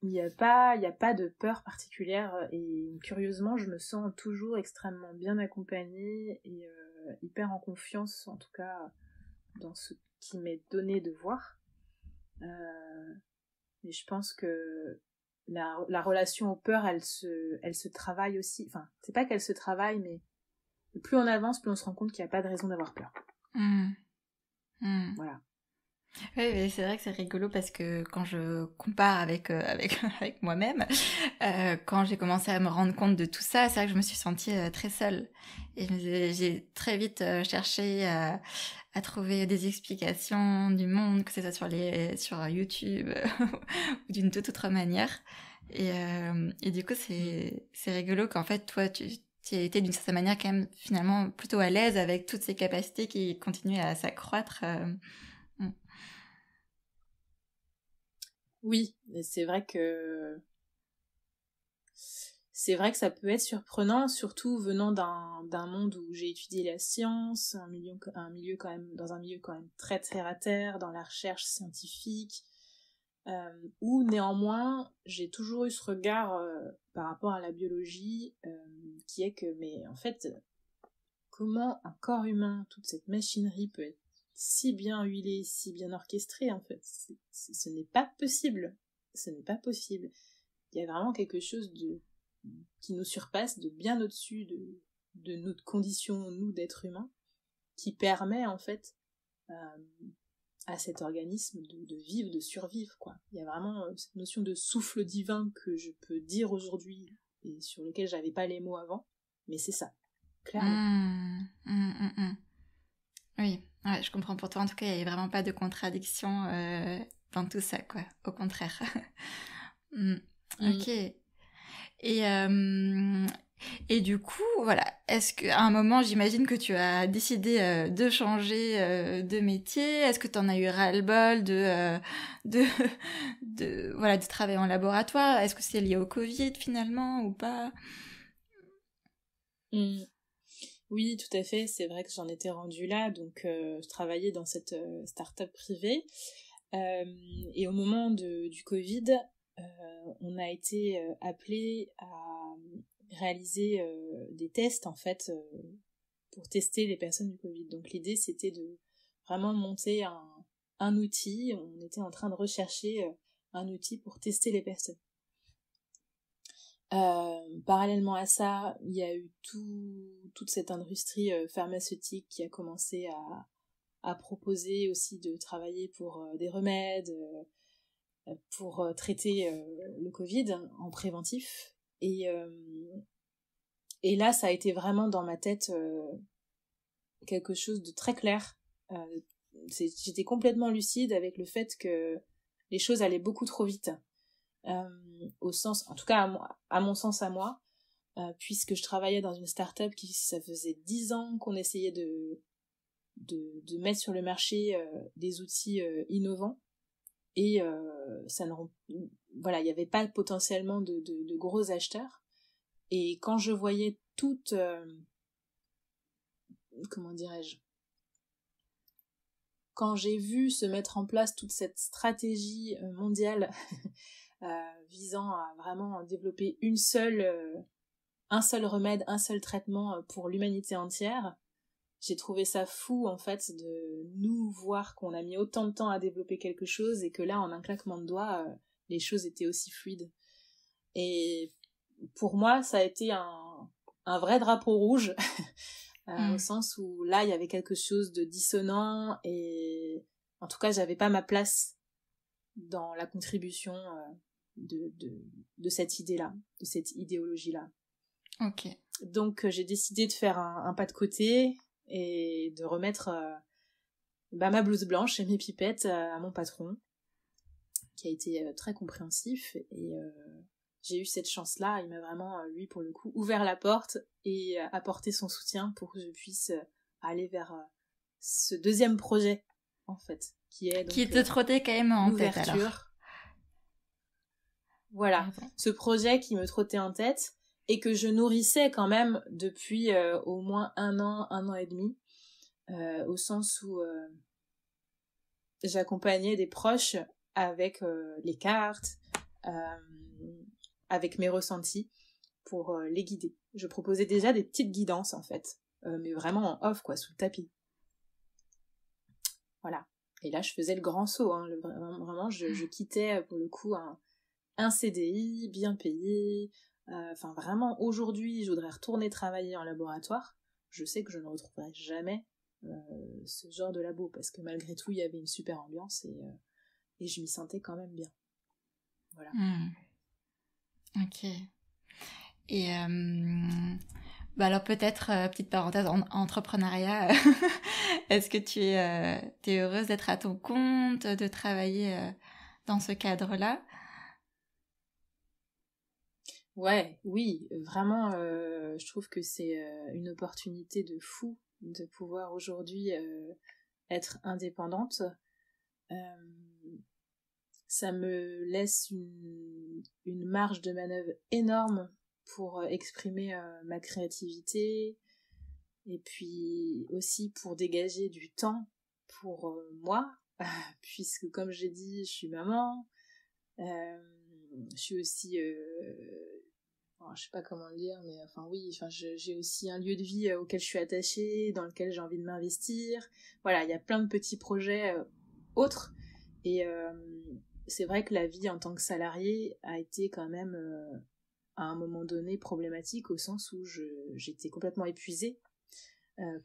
il n'y a pas de peur particulière et curieusement, je me sens toujours extrêmement bien accompagnée et hyper en confiance, en tout cas, dans ce qui m'est donné de voir. Et je pense que la relation aux peurs, elle se travaille aussi. Enfin, c'est pas qu'elle se travaille, mais plus on avance, plus on se rend compte qu'il n'y a pas de raison d'avoir peur. Voilà. Oui, mais c'est vrai que c'est rigolo parce que quand je compare avec moi-même, quand j'ai commencé à me rendre compte de tout ça, c'est vrai que je me suis sentie très seule. Et j'ai très vite cherché à trouver des explications du monde, que ce soit sur YouTube ou d'une toute autre manière. Et du coup, c'est rigolo qu'en fait, toi, tu as été d'une certaine manière quand même finalement plutôt à l'aise avec toutes ces capacités qui continuent à s'accroître. Oui, c'est vrai que ça peut être surprenant, surtout venant d'un monde où j'ai étudié la science, un milieu quand même très terre à terre, dans la recherche scientifique, où néanmoins j'ai toujours eu ce regard par rapport à la biologie qui est que, mais en fait, comment un corps humain, toute cette machinerie peut être si bien huilée, si bien orchestrée, en fait, ce n'est pas possible. Ce n'est pas possible. il y a vraiment quelque chose qui nous surpasse, de bien au-dessus de notre condition, nous, d'être humains, qui permet, en fait, à cet organisme de vivre, de survivre, quoi. Il y a vraiment cette notion de souffle divin que je peux dire aujourd'hui et sur lequel j'avais pas les mots avant, mais c'est ça, clairement. Oui, ouais, je comprends. Pour toi, en tout cas, il n'y a vraiment pas de contradiction dans tout ça, quoi. Au contraire. Ok. Et du coup, voilà, est-ce qu'à un moment, j'imagine que tu as décidé de changer de métier? Est-ce que tu en as eu ras-le-bol voilà, de travailler en laboratoire? Est-ce que c'est lié au Covid finalement ou pas? Oui, tout à fait. C'est vrai que j'en étais rendue là. Donc, je travaillais dans cette start-up privée. Et au moment du Covid, on a été appelé à réaliser des tests, en fait, pour tester les personnes du Covid. Donc, l'idée, c'était de vraiment monter un outil. On était en train de rechercher un outil pour tester les personnes. Parallèlement à ça, il y a eu toute cette industrie pharmaceutique qui a commencé à proposer aussi de travailler pour des remèdes, pour traiter le Covid en préventif. Et là, ça a été vraiment dans ma tête quelque chose de très clair. J'étais complètement lucide avec le fait que les choses allaient beaucoup trop vite. Au sens, en tout cas à mon sens à moi, puisque je travaillais dans une start-up ça faisait 10 ans qu'on essayait de mettre sur le marché des outils innovants, et voilà, il n'y avait pas potentiellement de gros acheteurs. Et quand je voyais toute comment dirais-je, quand j'ai vu se mettre en place toute cette stratégie mondiale visant à vraiment développer un seul remède, un seul traitement pour l'humanité entière, j'ai trouvé ça fou, en fait, de nous voir qu'on a mis autant de temps à développer quelque chose et que là, en un claquement de doigts, les choses étaient aussi fluides. Et pour moi, ça a été un vrai drapeau rouge, au sens où là, il y avait quelque chose de dissonant, et en tout cas, j'avais pas ma place dans la contribution de cette idée-là, de cette idéologie-là. Ok. Donc, j'ai décidé de faire un pas de côté et de remettre ma blouse blanche et mes pipettes à mon patron, qui a été très compréhensif. Et j'ai eu cette chance-là. Il m'a vraiment, lui, pour le coup, ouvert la porte et apporté son soutien pour que je puisse aller vers ce deuxième projet, en fait, qui est donc qui te trottait quand même en tête, alors. Voilà, ce projet qui me trottait en tête et que je nourrissais quand même depuis au moins un an et demi, au sens où j'accompagnais des proches avec les cartes, avec mes ressentis pour les guider. Je proposais déjà des petites guidances, en fait, mais vraiment en off, quoi, sous le tapis. Voilà. Et là, je faisais le grand saut, hein, vraiment, je quittais pour le coup un CDI bien payé. Enfin, vraiment, aujourd'hui, je voudrais retourner travailler en laboratoire. Je sais que je ne retrouverai jamais ce genre de labo, parce que malgré tout, il y avait une super ambiance et je m'y sentais quand même bien. Voilà. Ok. Et alors peut-être, petite parenthèse, en entrepreneuriat, est-ce que tu es heureuse d'être à ton compte, de travailler dans ce cadre-là? Oui, vraiment, je trouve que c'est une opportunité de fou de pouvoir aujourd'hui être indépendante. Ça me laisse une marge de manœuvre énorme pour exprimer ma créativité, et puis aussi pour dégager du temps pour moi, puisque comme j'ai dit, je suis maman, je suis aussi je sais pas comment le dire, mais enfin oui, j'ai aussi un lieu de vie auquel je suis attachée, dans lequel j'ai envie de m'investir. Voilà, il y a plein de petits projets autres, et c'est vrai que la vie en tant que salarié a été quand même à un moment donné problématique au sens où j'étais complètement épuisée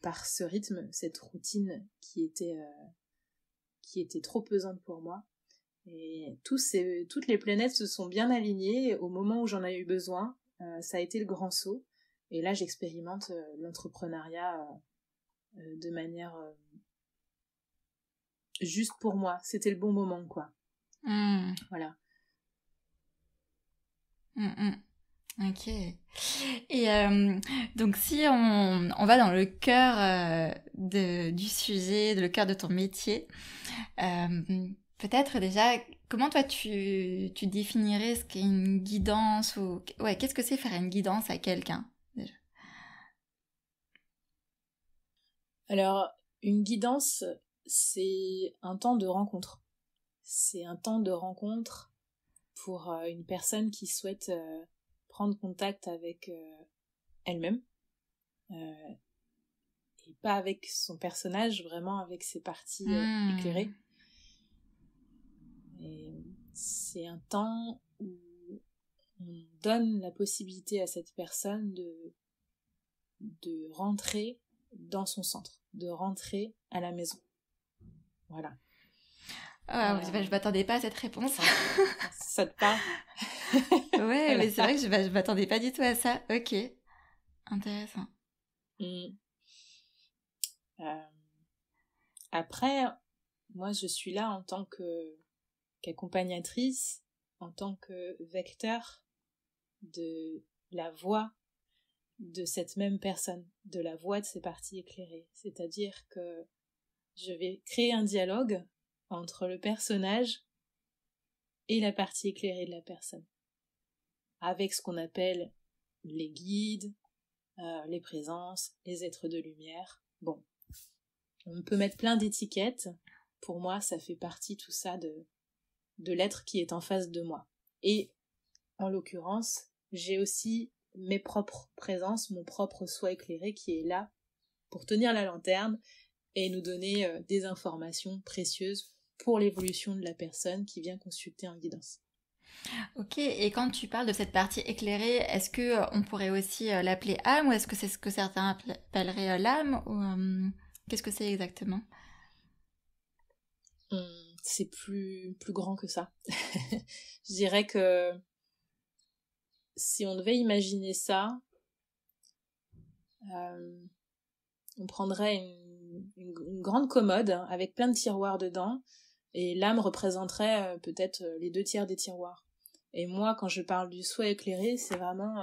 par ce rythme, cette routine qui était trop pesante pour moi. Et toutes les planètes se sont bien alignées au moment où j'en ai eu besoin. Ça a été le grand saut. Et là, j'expérimente l'entrepreneuriat de manière juste pour moi. C'était le bon moment, quoi. Voilà. Ok. Et donc si on va dans le cœur du sujet, le cœur de ton métier, peut-être déjà, comment toi tu définirais ce qu'est une guidance ou ouais, qu'est-ce que c'est faire une guidance à quelqu'un déjà? Alors, une guidance, c'est un temps de rencontre. C'est un temps de rencontre pour une personne qui souhaite prendre contact avec elle-même, et pas avec son personnage, vraiment avec ses parties éclairées. Et c'est un temps où on donne la possibilité à cette personne de rentrer dans son centre, de rentrer à la maison. Voilà. Je m'attendais pas à cette réponse. Ça te parle? Ouais, voilà. Mais c'est vrai que je m'attendais pas du tout à ça. Ok, intéressant. Après, moi je suis là en tant qu'accompagnatrice, en tant que vecteur de la voix de cette même personne, de la voix de ses parties éclairées. C'est-à-dire que je vais créer un dialogue entre le personnage et la partie éclairée de la personne, avec ce qu'on appelle les guides, les présences, les êtres de lumière. Bon, on peut mettre plein d'étiquettes. Pour moi, ça fait partie tout ça de l'être qui est en face de moi. Et en l'occurrence, j'ai aussi mes propres présences, mon propre soi éclairé qui est là pour tenir la lanterne et nous donner des informations précieuses pour l'évolution de la personne qui vient consulter en guidance. Ok, et quand tu parles de cette partie éclairée, est-ce que on pourrait aussi l'appeler âme ou est-ce que c'est ce que certains appelleraient l'âme ou qu'est-ce que c'est exactement? C'est plus grand que ça. Je dirais que si on devait imaginer ça, on prendrait une grande commode avec plein de tiroirs dedans et l'âme représenterait peut-être les 2 tiers des tiroirs. Et moi, quand je parle du soi éclairé, c'est vraiment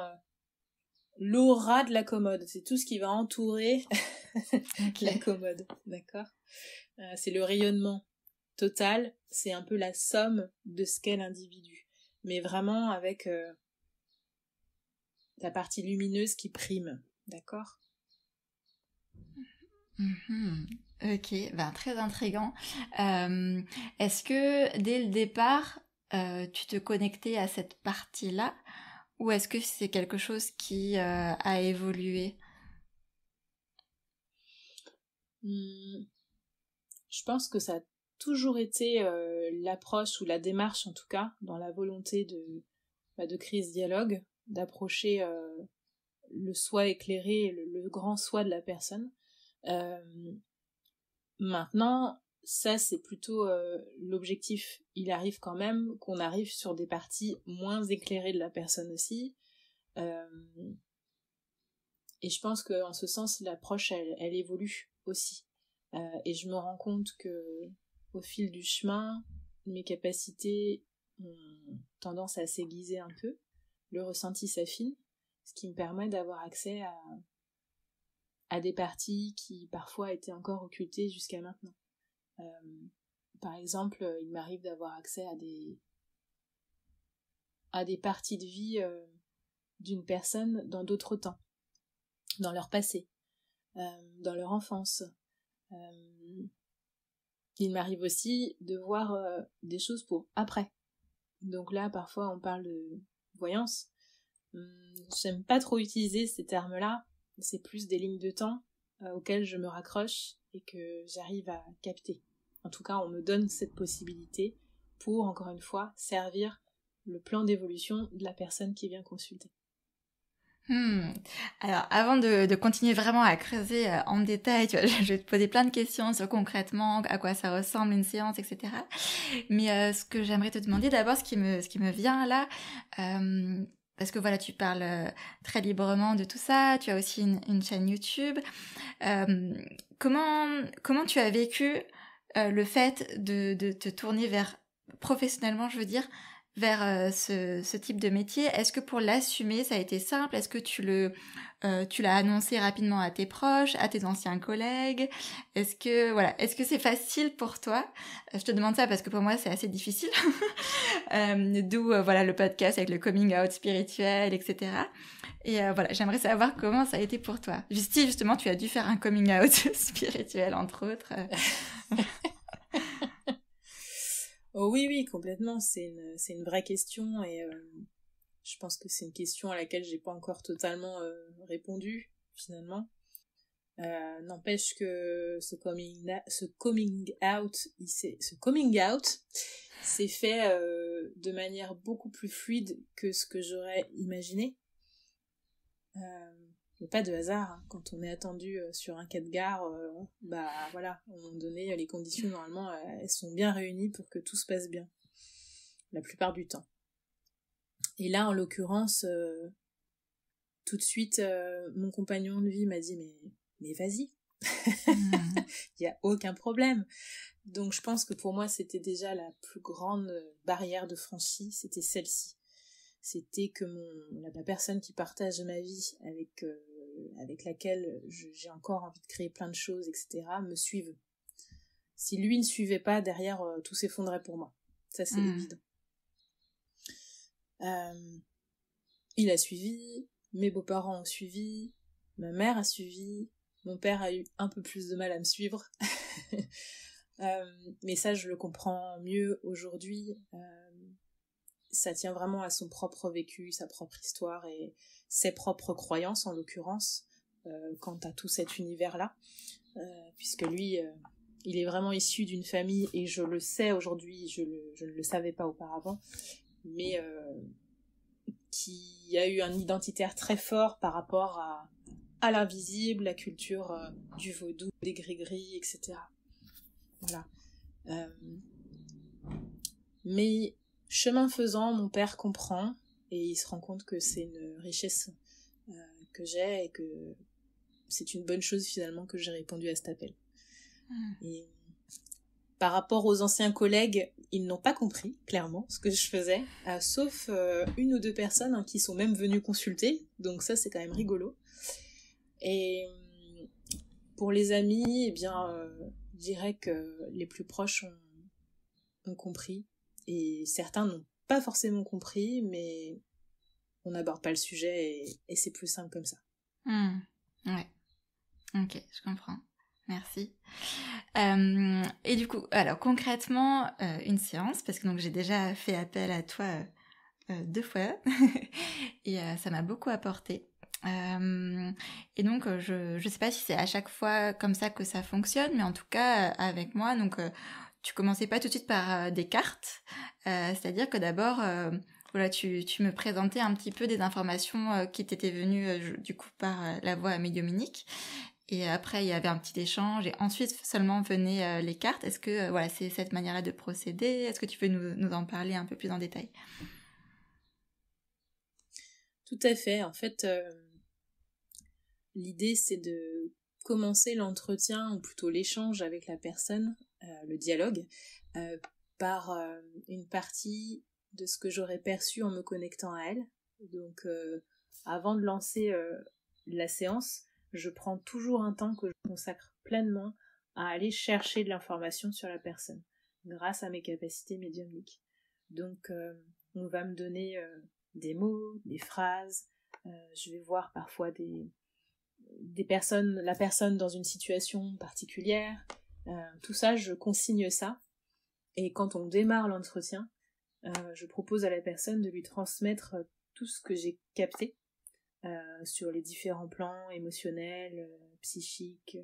l'aura de la commode. C'est tout ce qui va entourer la commode, d'accord ? C'est le rayonnement total, c'est un peu la somme de ce qu'est l'individu. Mais vraiment avec la partie lumineuse qui prime, d'accord ? Ok, ben très intriguant. Est-ce que dès le départ, tu te connectais à cette partie-là ou est-ce que c'est quelque chose qui a évolué? Je pense que ça a toujours été l'approche ou la démarche, en tout cas, dans la volonté de créer ce dialogue, d'approcher le soi éclairé, le grand soi de la personne. Maintenant, ça c'est plutôt l'objectif. Il arrive quand même qu'on arrive sur des parties moins éclairées de la personne aussi. Et je pense qu'en ce sens, l'approche, elle évolue aussi. Et je me rends compte que au fil du chemin, mes capacités ont tendance à s'aiguiser un peu. Le ressenti s'affine, ce qui me permet d'avoir accès à des parties qui parfois étaient encore occultées jusqu'à maintenant. Par exemple, il m'arrive d'avoir accès à des parties de vie d'une personne dans d'autres temps, dans leur passé, dans leur enfance. Il m'arrive aussi de voir des choses pour après. Donc là, parfois, on parle de voyance. J'aime pas trop utiliser ces termes-là. C'est plus des lignes de temps auxquelles je me raccroche et que j'arrive à capter. En tout cas, on me donne cette possibilité pour, encore une fois, servir le plan d'évolution de la personne qui vient consulter. Alors, avant de continuer vraiment à creuser en détail, tu vois, je vais te poser plein de questions sur concrètement à quoi ça ressemble une séance, etc. Mais ce que j'aimerais te demander d'abord, ce qui me vient là, parce que voilà, tu parles très librement de tout ça, tu as aussi une chaîne YouTube. Comment tu as vécu le fait de te tourner vers, professionnellement, je veux dire, vers ce type de métier? Est-ce que pour l'assumer, ça a été simple? Est-ce que tu l'as annoncé rapidement à tes proches, à tes anciens collègues? Est-ce que c'est facile pour toi? Je te demande ça parce que pour moi, c'est assez difficile. D'où voilà le podcast avec le coming out spirituel, etc. Et voilà, j'aimerais savoir comment ça a été pour toi. Si justement tu as dû faire un coming out spirituel, entre autres. Oh oui, complètement. C'est une vraie question et je pense que c'est une question à laquelle j'ai pas encore totalement répondu finalement. N'empêche que ce coming out s'est fait de manière beaucoup plus fluide que ce que j'aurais imaginé. Mais pas de hasard, hein. Quand on est attendu sur un quai de gare, bah voilà, à un moment donné, les conditions normalement elles sont bien réunies pour que tout se passe bien, la plupart du temps. Et là, en l'occurrence, tout de suite, mon compagnon de vie m'a dit mais vas-y, il y a aucun problème. Donc je pense que pour moi, c'était déjà la plus grande barrière de franchie, c'était celle-ci. C'était que la personne qui partage ma vie, avec laquelle j'ai encore envie de créer plein de choses, etc., me suive. Si lui ne suivait pas, derrière, tout s'effondrait pour moi. Ça, c'est évident. Il a suivi, mes beaux-parents ont suivi, ma mère a suivi, mon père a eu un peu plus de mal à me suivre. Mais ça, je le comprends mieux aujourd'hui. Ça tient vraiment à son propre vécu, sa propre histoire et ses propres croyances en l'occurrence, quant à tout cet univers-là, puisque lui, il est vraiment issu d'une famille, et je le sais aujourd'hui, je ne le savais pas auparavant, mais qui a eu un identitaire très fort par rapport à l'invisible, la culture du vaudou, des gris-gris, etc. Voilà. Mais chemin faisant, mon père comprend et il se rend compte que c'est une richesse que j'ai et que c'est une bonne chose finalement que j'ai répondu à cet appel. Et par rapport aux anciens collègues, ils n'ont pas compris clairement ce que je faisais, sauf une ou deux personnes qui sont même venues consulter, donc ça c'est quand même rigolo. Et pour les amis, eh bien, je dirais que les plus proches ont compris. Et certains n'ont pas forcément compris, mais on n'aborde pas le sujet et c'est plus simple comme ça. Ouais. Ok, je comprends. Merci. Et du coup, alors concrètement, une séance, parce que donc j'ai déjà fait appel à toi 2 fois, et ça m'a beaucoup apporté. Et donc, je sais pas si c'est à chaque fois comme ça que ça fonctionne, mais en tout cas, avec moi, donc tu commençais pas tout de suite par des cartes, c'est-à-dire que d'abord, voilà, tu me présentais un petit peu des informations qui t'étaient venues du coup par la voix médiumnique, et après il y avait un petit échange, et ensuite seulement venaient les cartes. Est-ce que voilà, c'est cette manière-là de procéder? Est-ce que tu peux nous en parler un peu plus en détail? Tout à fait. En fait, l'idée c'est de commencer l'entretien, ou plutôt l'échange avec la personne, le dialogue, par une partie de ce que j'aurais perçu en me connectant à elle. Donc avant de lancer la séance, je prends toujours un temps que je consacre pleinement à aller chercher de l'information sur la personne, grâce à mes capacités médiumniques. Donc on va me donner des mots, des phrases, je vais voir parfois la personne dans une situation particulière, tout ça, je consigne ça, et quand on démarre l'entretien, je propose à la personne de lui transmettre tout ce que j'ai capté sur les différents plans émotionnels, psychiques,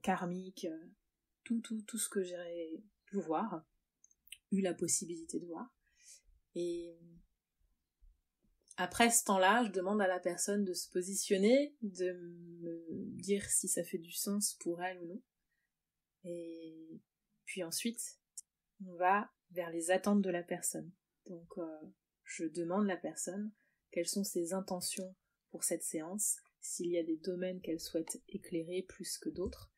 karmiques, tout ce que j'ai pu voir, eu la possibilité de voir. Et après ce temps-là, je demande à la personne de se positionner, de me dire si ça fait du sens pour elle ou non. Et puis ensuite, on va vers les attentes de la personne. Donc, je demande à la personne quelles sont ses intentions pour cette séance, s'il y a des domaines qu'elle souhaite éclairer plus que d'autres,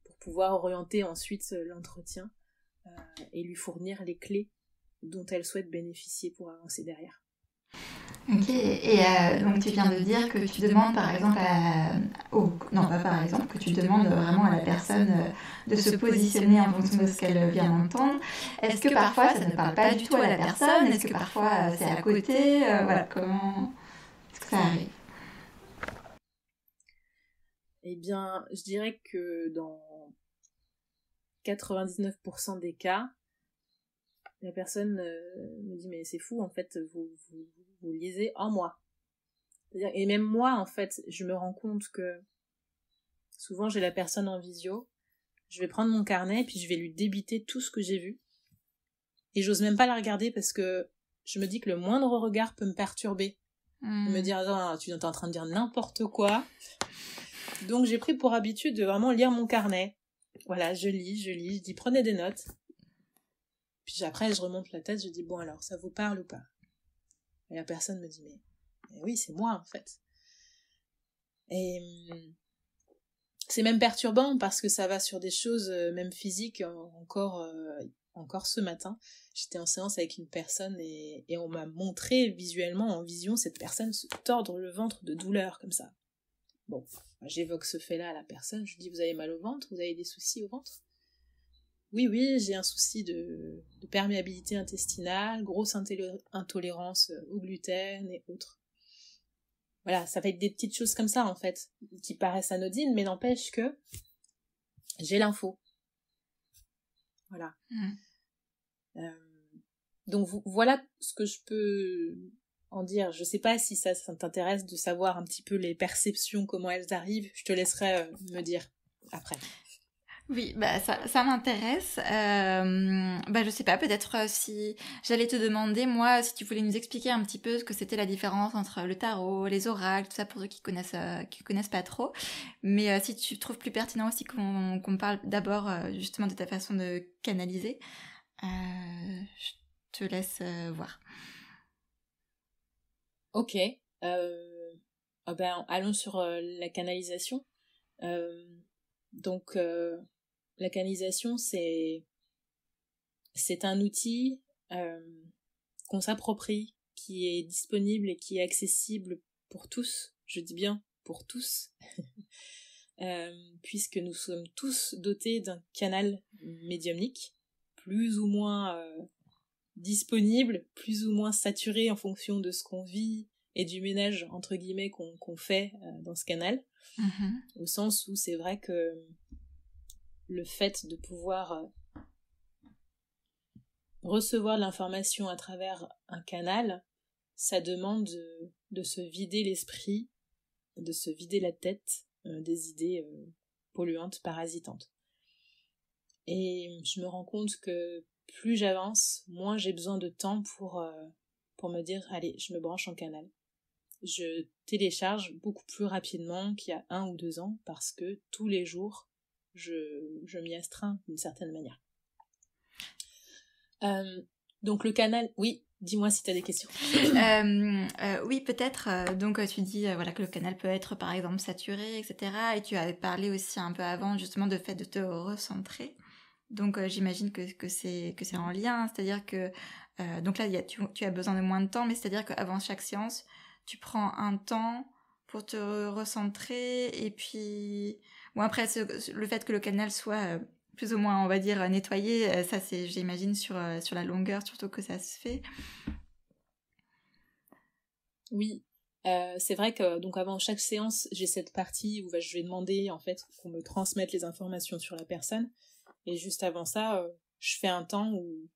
pour pouvoir orienter ensuite l'entretien et lui fournir les clés dont elle souhaite bénéficier pour avancer derrière. Ok, et donc tu viens de dire que tu demandes par exemple non pas par exemple, que tu demandes vraiment à la personne de se positionner en fonction de ce qu'elle vient d'entendre. Est-ce que parfois ça ne parle pas du tout à la personne? Est-ce que parfois c'est à côté? Voilà, comment est-ce que ça arrive? Eh bien, je dirais que dans 99% des cas, la personne me dit mais c'est fou en fait, vous lisez en moi. Et même moi en fait, je me rends compte que souvent j'ai la personne en visio, je vais prendre mon carnet et puis je vais lui débiter tout ce que j'ai vu. Et j'ose même pas la regarder parce que je me dis que le moindre regard peut me perturber. Me dire attends, tu es en train de dire n'importe quoi. Donc j'ai pris pour habitude de vraiment lire mon carnet. Voilà, je lis, je dis prenez des notes. Puis après je remonte la tête, je dis bon alors ça vous parle ou pas? Et la personne me dit mais oui c'est moi en fait. Et c'est même perturbant parce que ça va sur des choses même physiques. Encore ce matin j'étais en séance avec une personne et on m'a montré visuellement en vision cette personne se tordre le ventre de douleur comme ça. Bon, j'évoque ce fait-là à la personne, je lui dis vous avez mal au ventre, vous avez des soucis au ventre? Oui, j'ai un souci de perméabilité intestinale, grosse intolérance au gluten et autres. Voilà, ça va être des petites choses comme ça en fait, qui paraissent anodines, mais n'empêche que j'ai l'info. Voilà. Donc voilà ce que je peux en dire. Je sais pas si ça t'intéresse de savoir un petit peu les perceptions, comment elles arrivent. Je te laisserai me dire après. Oui, bah ça m'intéresse. Je sais pas, peut-être si j'allais te demander, moi, si tu voulais nous expliquer un petit peu ce que c'était la différence entre le tarot, les oracles, tout ça pour ceux qui connaissent pas trop. Mais si tu trouves plus pertinent aussi qu'on parle d'abord justement de ta façon de canaliser, je te laisse voir. Ok. Allons sur la canalisation. Donc, la canalisation, c'est un outil qu'on s'approprie, qui est disponible et qui est accessible pour tous. Je dis bien pour tous, puisque nous sommes tous dotés d'un canal médiumnique, plus ou moins disponible, plus ou moins saturé en fonction de ce qu'on vit et du ménage entre guillemets qu'on fait dans ce canal. Au sens où c'est vrai que le fait de pouvoir recevoir de l'information à travers un canal, ça demande de se vider l'esprit, de se vider la tête des idées polluantes, parasitantes. Et je me rends compte que plus j'avance, moins j'ai besoin de temps pour me dire allez, je me branche en canal. Je télécharge beaucoup plus rapidement qu'il y a 1 ou 2 ans parce que tous les jours je m'y astreins d'une certaine manière. Donc le canal, oui, dis-moi si tu as des questions. Oui, peut-être. Donc tu dis voilà que le canal peut être par exemple saturé, etc. Et tu avais parlé aussi un peu avant justement de fait de te recentrer. Donc j'imagine que c'est en lien, c'est-à-dire que donc là tu as besoin de moins de temps, mais c'est-à-dire qu'avant chaque séance tu prends un temps pour te recentrer et puis bon après le fait que le canal soit plus ou moins on va dire nettoyé, ça c'est j'imagine sur la longueur surtout que ça se fait. Oui, c'est vrai que donc avant chaque séance j'ai cette partie où je vais demander en fait qu'on me transmette les informations sur la personne et juste avant ça je fais un temps où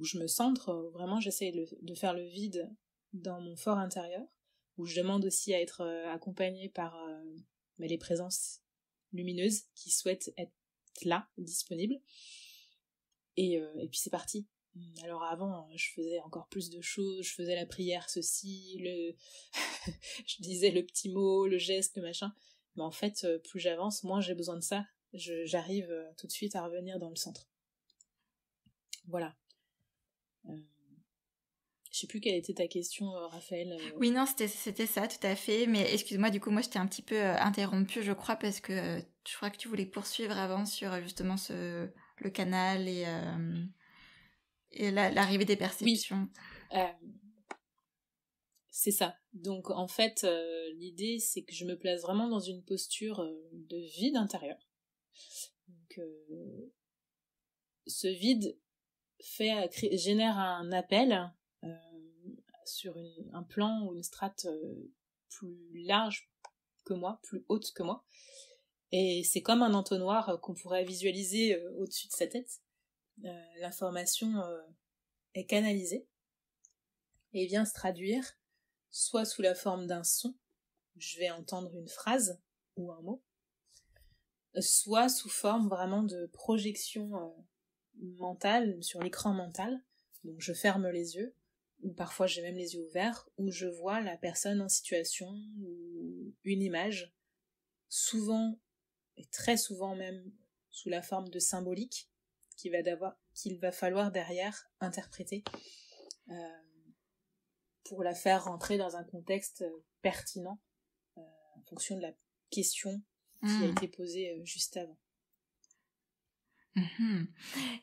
je me centre, vraiment j'essaie de faire le vide dans mon fort intérieur, où je demande aussi à être accompagnée par les présences lumineuses qui souhaitent être là, disponibles. Et puis c'est parti. Alors avant, je faisais encore plus de choses, je faisais la prière, ceci, je disais le petit mot, le geste, le machin. Mais en fait, plus j'avance, moins j'ai besoin de ça. J'arrive tout de suite à revenir dans le centre. Voilà. Je sais plus quelle était ta question, Raphaël. Oui, non, c'était ça, tout à fait. Mais excuse-moi, du coup, moi, je t'ai un petit peu interrompue, je crois, parce que je crois que tu voulais poursuivre avant sur justement le canal et l'arrivée des perceptions. Oui, c'est ça. Donc, en fait, l'idée, c'est que je me place vraiment dans une posture de vide intérieur. Donc, ce vide génère un appel sur un plan ou une strate plus large que moi, plus haute que moi. Et c'est comme un entonnoir qu'on pourrait visualiser au-dessus de sa tête. L'information est canalisée et vient se traduire soit sous la forme d'un son, je vais entendre une phrase ou un mot, soit sous forme vraiment de projection mentale sur l'écran mental. Donc je ferme les yeux, ou parfois j'ai même les yeux ouverts, où je vois la personne en situation ou une image, souvent et très souvent même sous la forme de symbolique qu'il va falloir derrière interpréter pour la faire rentrer dans un contexte pertinent en fonction de la question qui a été posée juste avant.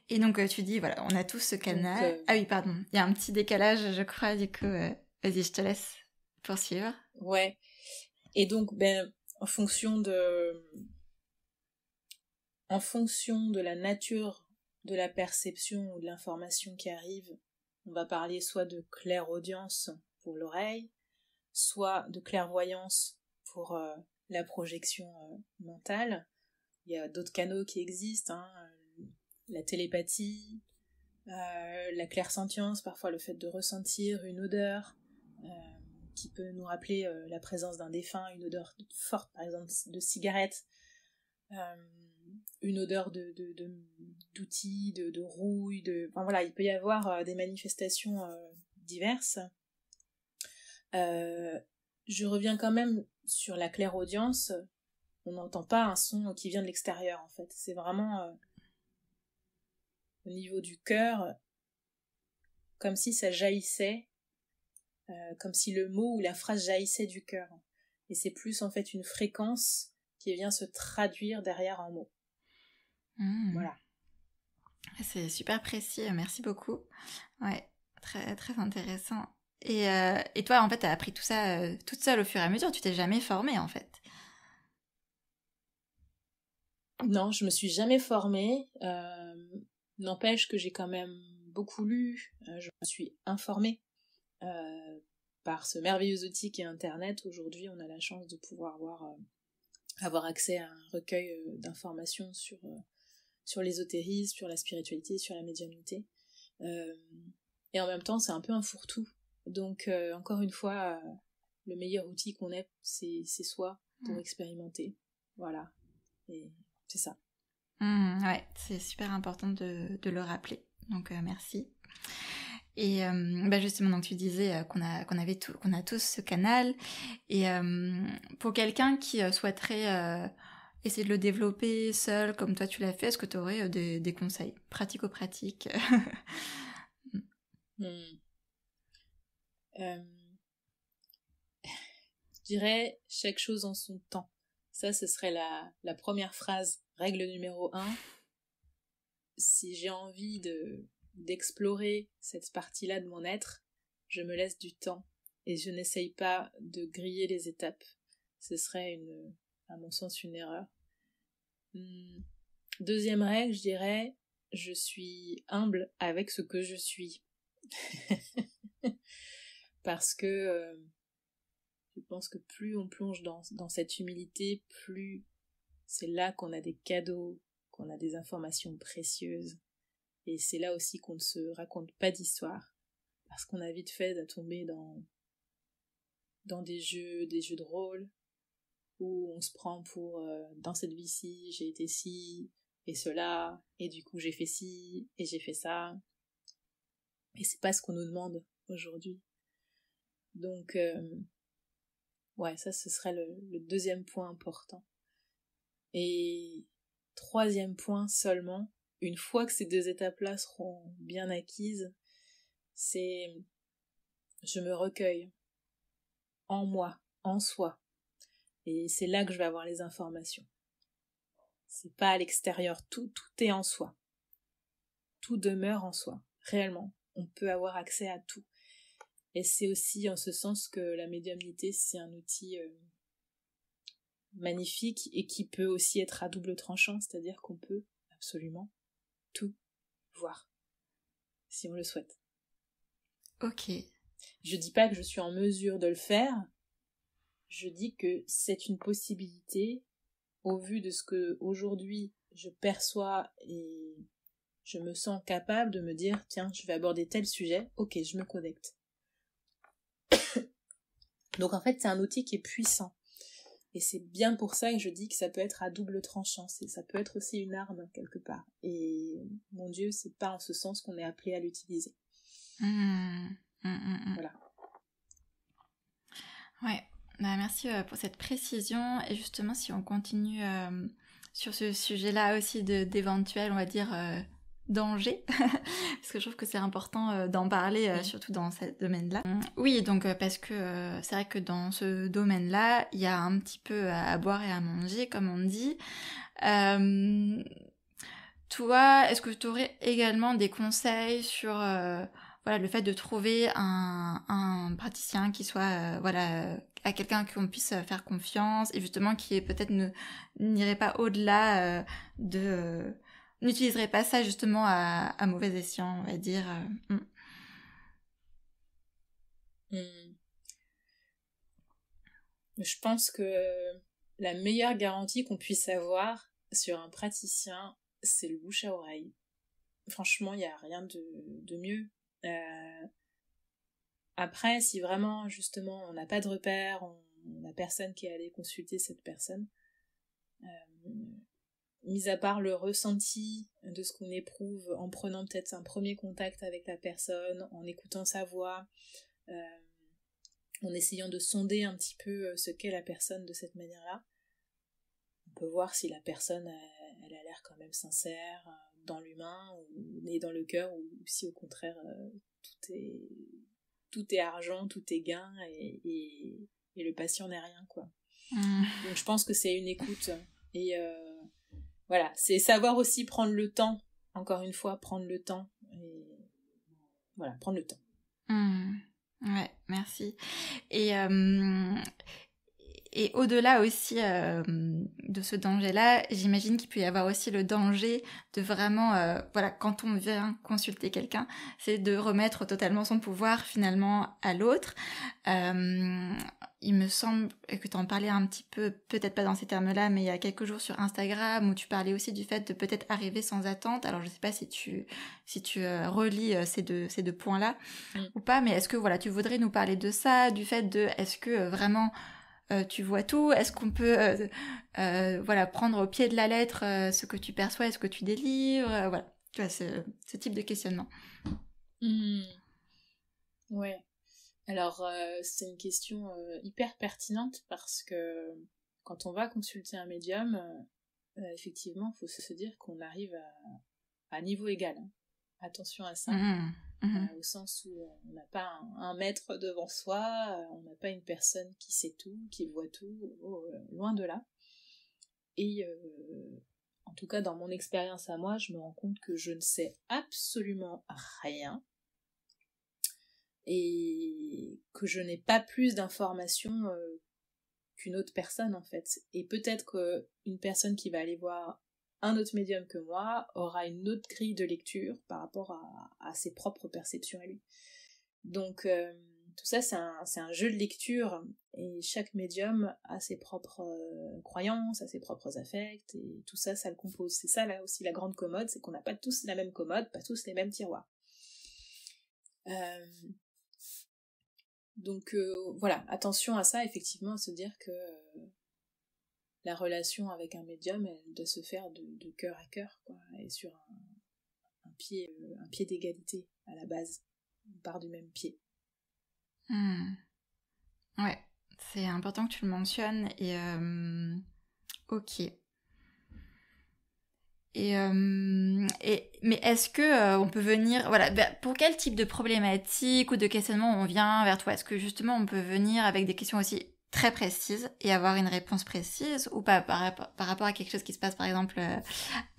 Et donc tu dis, voilà, on a tous ce canal. Donc, ah oui, pardon, il y a un petit décalage, je crois, du coup, vas-y, je te laisse poursuivre. Ouais. Et donc, en fonction de la nature de la perception ou de l'information qui arrive, on va parler soit de clairaudience pour l'oreille, soit de clairvoyance pour la projection mentale. Il y a d'autres canaux qui existent, la télépathie, la clairsentience, parfois le fait de ressentir une odeur qui peut nous rappeler la présence d'un défunt, une odeur forte par exemple de cigarette, une odeur d'outils, de rouille, enfin voilà, il peut y avoir des manifestations diverses. Je reviens quand même sur la clairaudience. On n'entend pas un son qui vient de l'extérieur en fait, c'est vraiment au niveau du cœur, comme si ça jaillissait, comme si le mot ou la phrase jaillissait du cœur. Et c'est plus en fait une fréquence qui vient se traduire derrière un mot. Voilà. C'est super précis, merci beaucoup. Ouais, très, très intéressant. Et toi, en fait, t'as appris tout ça toute seule au fur et à mesure, tu t'es jamais formée, en fait. Non, je me suis jamais formée. N'empêche que j'ai quand même beaucoup lu, je me suis informée par ce merveilleux outil qui est Internet. Aujourd'hui, on a la chance de pouvoir avoir accès à un recueil d'informations sur l'ésotérisme, sur la spiritualité, sur la médiumnité. Et en même temps, c'est un peu un fourre-tout. Donc, encore une fois, le meilleur outil qu'on ait, c'est soi pour expérimenter. Voilà. Et c'est ça. Ouais, c'est super important de le rappeler. Donc, merci. Et justement, donc tu disais qu'on a tous ce canal. Et pour quelqu'un qui souhaiterait essayer de le développer seul, comme toi tu l'as fait, est-ce que tu aurais des conseils pratico-pratiques? Je dirais chaque chose en son temps. Ça, ce serait la première phrase, règle numéro 1. Si j'ai envie d'explorer cette partie-là de mon être, je me laisse du temps et je n'essaye pas de griller les étapes. Ce serait à mon sens une erreur. Deuxième règle, je dirais, je suis humble avec ce que je suis. Parce que je pense que plus on plonge dans cette humilité, plus c'est là qu'on a des cadeaux, qu'on a des informations précieuses. Et c'est là aussi qu'on ne se raconte pas d'histoire, parce qu'on a vite fait de tomber dans des jeux de rôle, où on se prend pour dans cette vie-ci, j'ai été ci, et cela, et du coup j'ai fait ci, et j'ai fait ça. Et c'est pas ce qu'on nous demande aujourd'hui. Donc, ouais, ça ce serait le deuxième point important. Et troisième point seulement, une fois que ces deux étapes-là seront bien acquises, c'est je me recueille en moi, en soi. Et c'est là que je vais avoir les informations. C'est pas à l'extérieur, tout est en soi. Tout demeure en soi, réellement. On peut avoir accès à tout. Et c'est aussi en ce sens que la médiumnité, c'est un outil magnifique et qui peut aussi être à double tranchant, c'est-à-dire qu'on peut absolument tout voir, si on le souhaite. Ok. Je dis pas que je suis en mesure de le faire, je dis que c'est une possibilité au vu de ce que aujourd'hui je perçois et je me sens capable de me dire tiens, je vais aborder tel sujet, ok, je me connecte. Donc en fait, c'est un outil qui est puissant. Et c'est bien pour ça que je dis que ça peut être à double tranchant, ça peut être aussi une arme quelque part. Et mon Dieu, c'est pas en ce sens qu'on est appelé à l'utiliser. Voilà. Ouais, bah, merci pour cette précision. Et justement, si on continue sur ce sujet-là aussi d'éventuels, on va dire, dangers, parce que je trouve que c'est important d'en parler, surtout dans ce domaine-là. Oui, donc parce que c'est vrai que dans ce domaine-là, il y a un petit peu à boire et à manger, comme on dit. Toi, est-ce que tu aurais également des conseils sur voilà, le fait de trouver un praticien qui soit à quelqu'un qu'on puisse faire confiance et justement qui peut-être n'irait pas au-delà n'utiliserait pas ça justement à mauvais escient, on va dire. Je pense que la meilleure garantie qu'on puisse avoir sur un praticien, c'est le bouche à oreille. Franchement, il n'y a rien de mieux. Après, si vraiment, justement, on n'a pas de repère, on n'a personne qui est allé consulter cette personne, mis à part le ressenti de ce qu'on éprouve en prenant peut-être un premier contact avec la personne, en écoutant sa voix, en essayant de sonder un petit peu ce qu'est la personne de cette manière-là, on peut voir si la personne elle a l'air quand même sincère dans l'humain et dans le cœur, ou si au contraire tout est argent, tout est gain et le patient n'est rien, quoi. Donc je pense que c'est une écoute et voilà, c'est savoir aussi prendre le temps, encore une fois, prendre le temps et voilà, prendre le temps. Ouais, merci. Et et au-delà aussi de ce danger-là, j'imagine qu'il peut y avoir aussi le danger de vraiment, voilà, quand on vient consulter quelqu'un, c'est de remettre totalement son pouvoir finalement à l'autre. Il me semble que tu en parlais un petit peu, peut-être pas dans ces termes-là, mais il y a quelques jours sur Instagram où tu parlais aussi du fait de peut-être arriver sans attente. Alors je sais pas si tu relis ces deux points-là ou pas, mais est-ce que voilà, tu voudrais nous parler de ça, du fait de est-ce que vraiment tu vois tout? Est-ce qu'on peut voilà, prendre au pied de la lettre ce que tu perçois et ce que tu délivres? Voilà, tu vois, ce type de questionnement. Ouais. Alors, c'est une question hyper pertinente parce que quand on va consulter un médium, effectivement, il faut se dire qu'on arrive à niveau égal. Hein. Attention à ça. Au sens où on n'a pas un maître devant soi, on n'a pas une personne qui sait tout, qui voit tout, loin de là. Et en tout cas, dans mon expérience à moi, je me rends compte que je ne sais absolument rien et que je n'ai pas plus d'informations qu'une autre personne en fait. Et peut-être qu'une personne qui va aller voir un autre médium que moi aura une autre grille de lecture par rapport à ses propres perceptions à lui. Donc tout ça c'est un jeu de lecture et chaque médium a ses propres croyances, a ses propres affects et tout ça, ça le compose. C'est ça là aussi la grande commode, c'est qu'on n'a pas tous la même commode, pas tous les mêmes tiroirs. Donc voilà, attention à ça, effectivement, à se dire que la relation avec un médium, elle doit se faire de cœur à cœur, quoi, et sur un pied d'égalité à la base. On part du même pied. Ouais, c'est important que tu le mentionnes. Et ok. Mais est-ce que on peut venir, voilà, pour quel type de problématique ou de questionnement on vient vers toi? Est-ce que justement on peut venir avec des questions aussi très précises et avoir une réponse précise, ou pas par rapport à quelque chose qui se passe par exemple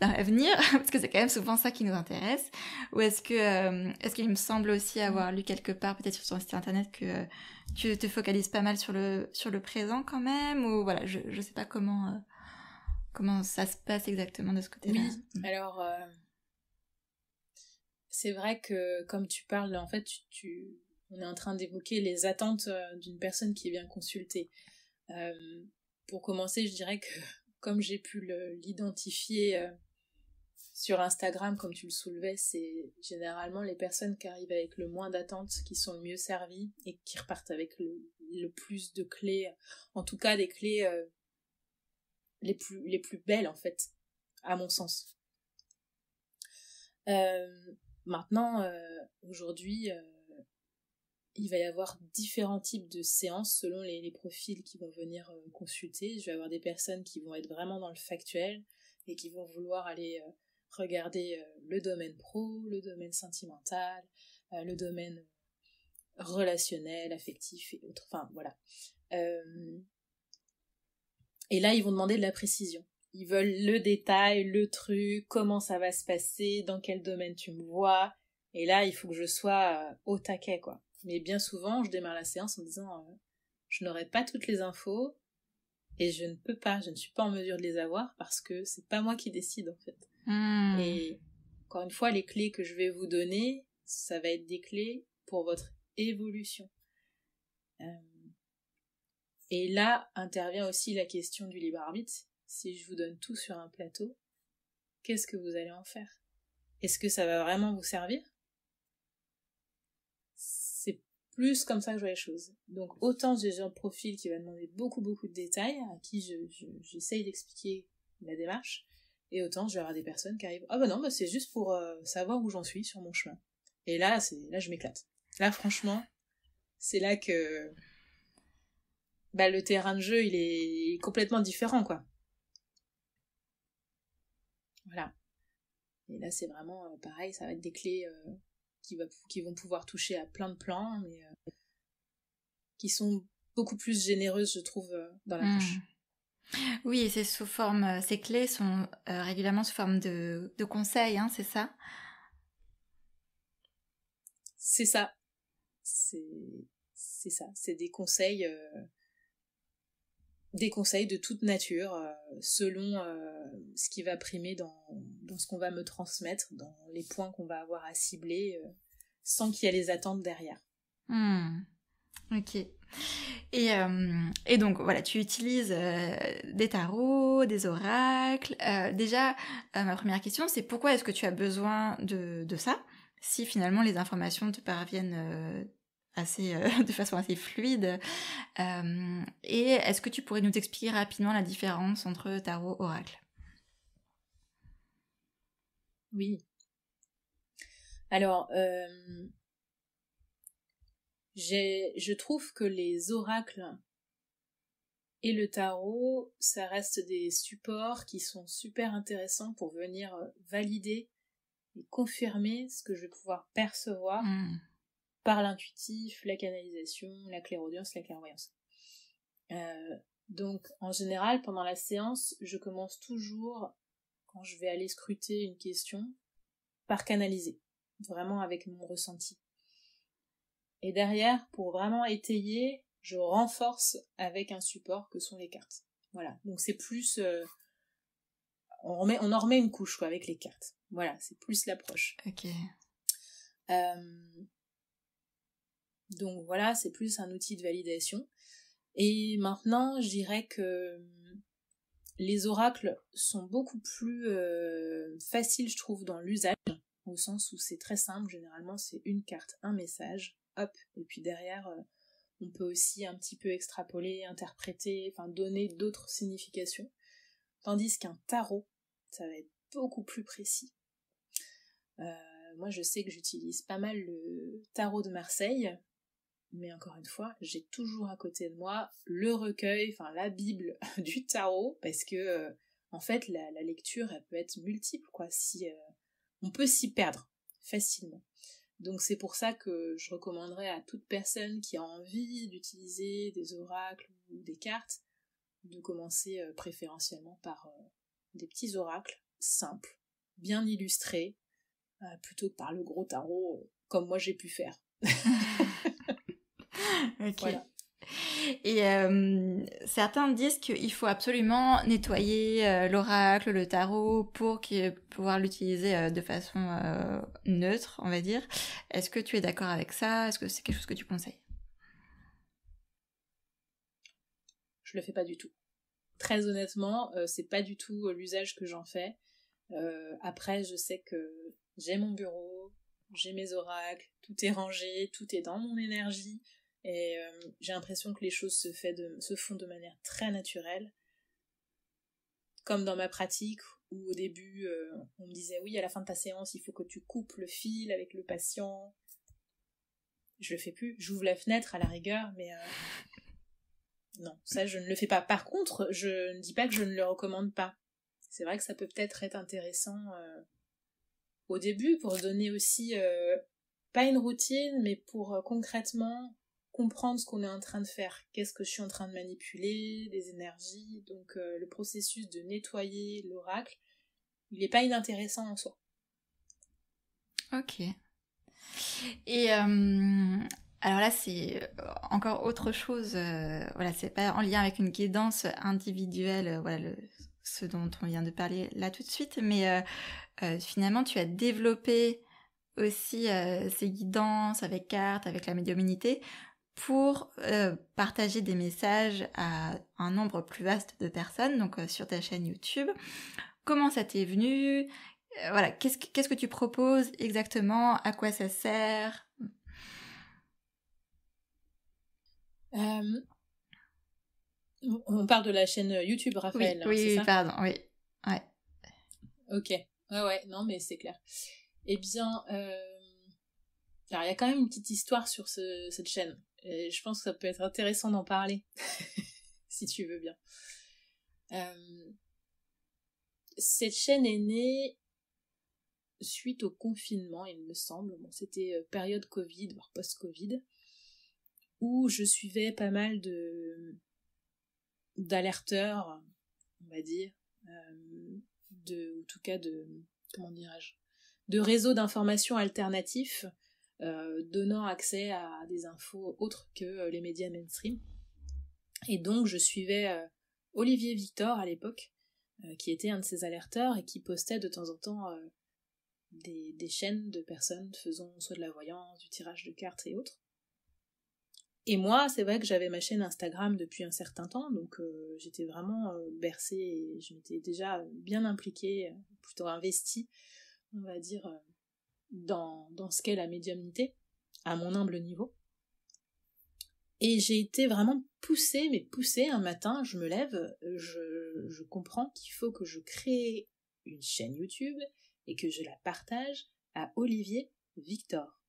dans l'avenir, parce que c'est quand même souvent ça qui nous intéresse, ou est-ce qu'il me semble aussi avoir lu quelque part, peut-être sur ton site internet, que tu te focalises pas mal sur le présent quand même, ou voilà, je sais pas comment ça se passe exactement de ce côté-là. Oui, alors c'est vrai que comme tu parles, en fait, on est en train d'évoquer les attentes d'une personne qui vient consulter. Pour commencer, je dirais que comme j'ai pu l'identifier sur Instagram, comme tu le soulevais, c'est généralement les personnes qui arrivent avec le moins d'attentes qui sont le mieux servies et qui repartent avec le plus de clés, en tout cas des clés les plus belles en fait, à mon sens. Maintenant, aujourd'hui, il va y avoir différents types de séances selon les profils qui vont venir consulter. Je vais avoir des personnes qui vont être vraiment dans le factuel et qui vont vouloir aller regarder le domaine pro, le domaine sentimental, le domaine relationnel, affectif et autres. Enfin, voilà. Et là, ils vont demander de la précision. Ils veulent le détail, le truc, comment ça va se passer, dans quel domaine tu me vois. Et là, il faut que je sois au taquet, quoi. Mais bien souvent, je démarre la séance en disant je n'aurai pas toutes les infos et je ne suis pas en mesure de les avoir parce que c'est pas moi qui décide, en fait. Et encore une fois, les clés que je vais vous donner, ça va être des clés pour votre évolution. Et là intervient aussi la question du libre arbitre. Si je vous donne tout sur un plateau, qu'est-ce que vous allez en faire? Est-ce que ça va vraiment vous servir? C'est plus comme ça que je vois les choses. Donc autant j'ai un profil qui va demander beaucoup de détails, à qui j'essaye d'expliquer la démarche, et autant je vais avoir des personnes qui arrivent, non, c'est juste pour savoir où j'en suis sur mon chemin. Et là, je m'éclate. Là, franchement, c'est là que le terrain de jeu, il est complètement différent, quoi. Voilà. Et là, c'est vraiment pareil, ça va être des clés qui vont pouvoir toucher à plein de plans, mais qui sont beaucoup plus généreuses, je trouve, dans l'approche. Oui, et ces clés sont régulièrement sous forme de conseils, hein, c'est ça? C'est ça. C'est ça. C'est des conseils de toute nature, selon ce qui va primer dans ce qu'on va me transmettre, dans les points qu'on va avoir à cibler, sans qu'il y ait les attentes derrière. Ok. Et donc, voilà, tu utilises des tarots, des oracles. Déjà, ma première question, c'est pourquoi est-ce que tu as besoin de ça, si finalement les informations te parviennent de façon assez fluide. Et est-ce que tu pourrais nous expliquer rapidement la différence entre tarot et oracle? Oui. Alors, je trouve que les oracles et le tarot, ça reste des supports qui sont super intéressants pour venir valider et confirmer ce que je vais pouvoir percevoir par l'intuitif, la canalisation, la clairaudience, la clairvoyance. Donc, en général, pendant la séance, je commence toujours, quand je vais aller scruter une question, par canaliser, vraiment avec mon ressenti. Et derrière, pour vraiment étayer, je renforce avec un support que sont les cartes. Voilà, donc c'est plus... on en remet une couche, quoi, avec les cartes. Voilà, c'est plus l'approche. Ok. Donc voilà, c'est plus un outil de validation. Et maintenant, je dirais que les oracles sont beaucoup plus faciles, je trouve, dans l'usage, au sens où c'est très simple. Généralement, c'est une carte, un message, hop, et puis derrière, on peut aussi un petit peu extrapoler, interpréter, enfin donner d'autres significations. Tandis qu'un tarot, ça va être beaucoup plus précis. Moi, je sais que j'utilise pas mal le tarot de Marseille, mais encore une fois, j'ai toujours à côté de moi le recueil, enfin la Bible du tarot, parce que en fait, la lecture, elle peut être multiple, quoi. On peut s'y perdre facilement. Donc c'est pour ça que je recommanderais à toute personne qui a envie d'utiliser des oracles ou des cartes, de commencer préférentiellement par des petits oracles simples, bien illustrés, plutôt que par le gros tarot, comme moi j'ai pu faire. Ok. Voilà. Et certains disent qu'il faut absolument nettoyer l'oracle, le tarot, pour pouvoir l'utiliser de façon neutre, on va dire. Est-ce que tu es d'accord avec ça? Est-ce que c'est quelque chose que tu conseilles? Je le fais pas du tout. Très honnêtement, c'est pas du tout l'usage que j'en fais. Après, je sais que j'ai mon bureau, j'ai mes oracles, tout est rangé, tout est dans mon énergie, et j'ai l'impression que les choses se font de manière très naturelle. Comme dans ma pratique, où au début, on me disait oui, à la fin de ta séance, il faut que tu coupes le fil avec le patient. Je le fais plus, j'ouvre la fenêtre à la rigueur, mais non, ça je ne le fais pas. Par contre, je ne dis pas que je ne le recommande pas. C'est vrai que ça peut peut-être être intéressant au début pour se donner aussi, pas une routine, mais pour concrètement comprendre ce qu'on est en train de faire. Qu'est-ce que je suis en train de manipuler, des énergies. Donc le processus de nettoyer l'oracle, il n'est pas inintéressant en soi. Ok. Et alors là, c'est encore autre chose. Voilà, c'est pas en lien avec une guidance individuelle. Voilà, ce dont on vient de parler là tout de suite, mais finalement, tu as développé aussi ces guidances avec cartes, avec la médiumnité, pour partager des messages à un nombre plus vaste de personnes, donc sur ta chaîne YouTube. Comment ça t'est venu? Voilà, qu'est-ce que tu proposes exactement? À quoi ça sert? On parle de la chaîne YouTube, Raphaël, Oui, c'est oui, ça? pardon, oui. Ouais. Ok, ouais, non mais c'est clair. Eh bien, alors il y a quand même une petite histoire sur cette chaîne, et je pense que ça peut être intéressant d'en parler, si tu veux bien. Cette chaîne est née suite au confinement, il me semble. Bon, c'était période Covid, voire post-Covid, où je suivais pas mal d'alerteurs, on va dire, en tout cas comment dirais-je, de réseaux d'information alternatifs, donnant accès à des infos autres que les médias mainstream. Et donc je suivais Olivier Victor à l'époque, qui était un de ces alerteurs et qui postait de temps en temps des chaînes de personnes faisant soit de la voyance, du tirage de cartes et autres. Et moi, c'est vrai que j'avais ma chaîne Instagram depuis un certain temps, donc j'étais vraiment bercée et je m'étais déjà bien impliquée, plutôt investie, on va dire, dans ce qu'est la médiumnité, à mon humble niveau. Et j'ai été vraiment poussée un matin, je me lève, je comprends qu'il faut que je crée une chaîne YouTube et que je la partage à Olivier Victor.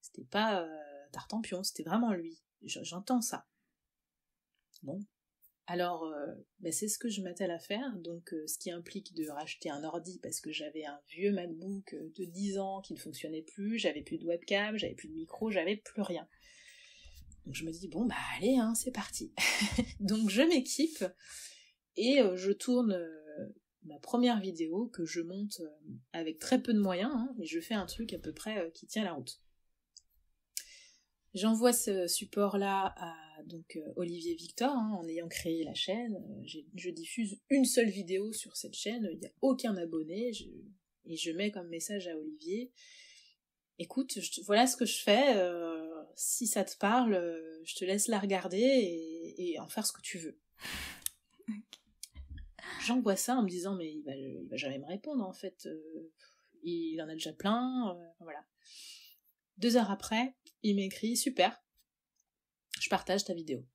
C'était pas Tartampion, c'était vraiment lui. J'entends ça. Bon. Alors, c'est ce que je m'attelle à faire, donc ce qui implique de racheter un ordi parce que j'avais un vieux MacBook de 10 ans qui ne fonctionnait plus, j'avais plus de webcam, j'avais plus de micro, j'avais plus rien. Donc je me dis, bon bah allez, hein, c'est parti. Donc je m'équipe et je tourne ma première vidéo que je monte avec très peu de moyens, hein, et je fais un truc à peu près qui tient la route. J'envoie ce support-là à Olivier Victor, hein, en ayant créé la chaîne. Je diffuse une seule vidéo sur cette chaîne, il n'y a aucun abonné, et je mets comme message à Olivier, écoute, voilà ce que je fais, si ça te parle, je te laisse la regarder et en faire ce que tu veux. J'envoie ça en me disant, mais il va jamais me répondre, en fait, il en a déjà plein, voilà. 2 heures après, il m'écrit, super, je partage ta vidéo.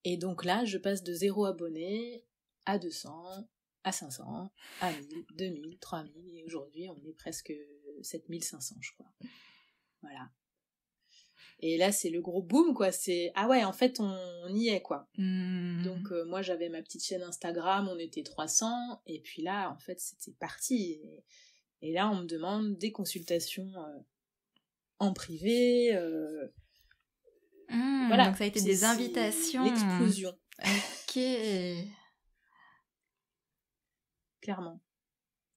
Et donc là, je passe de 0 abonné à 200, à 500, à 1000, 2000, 3000, et aujourd'hui on est presque 7500 je crois. Voilà. Et là c'est le gros boom quoi, c'est ah ouais en fait on y est quoi. Donc moi j'avais ma petite chaîne Instagram, on était 300 et puis là en fait c'était parti et là on me demande des consultations en privé, voilà. Donc ça a été des invitations. L'explosion. Ok. Clairement.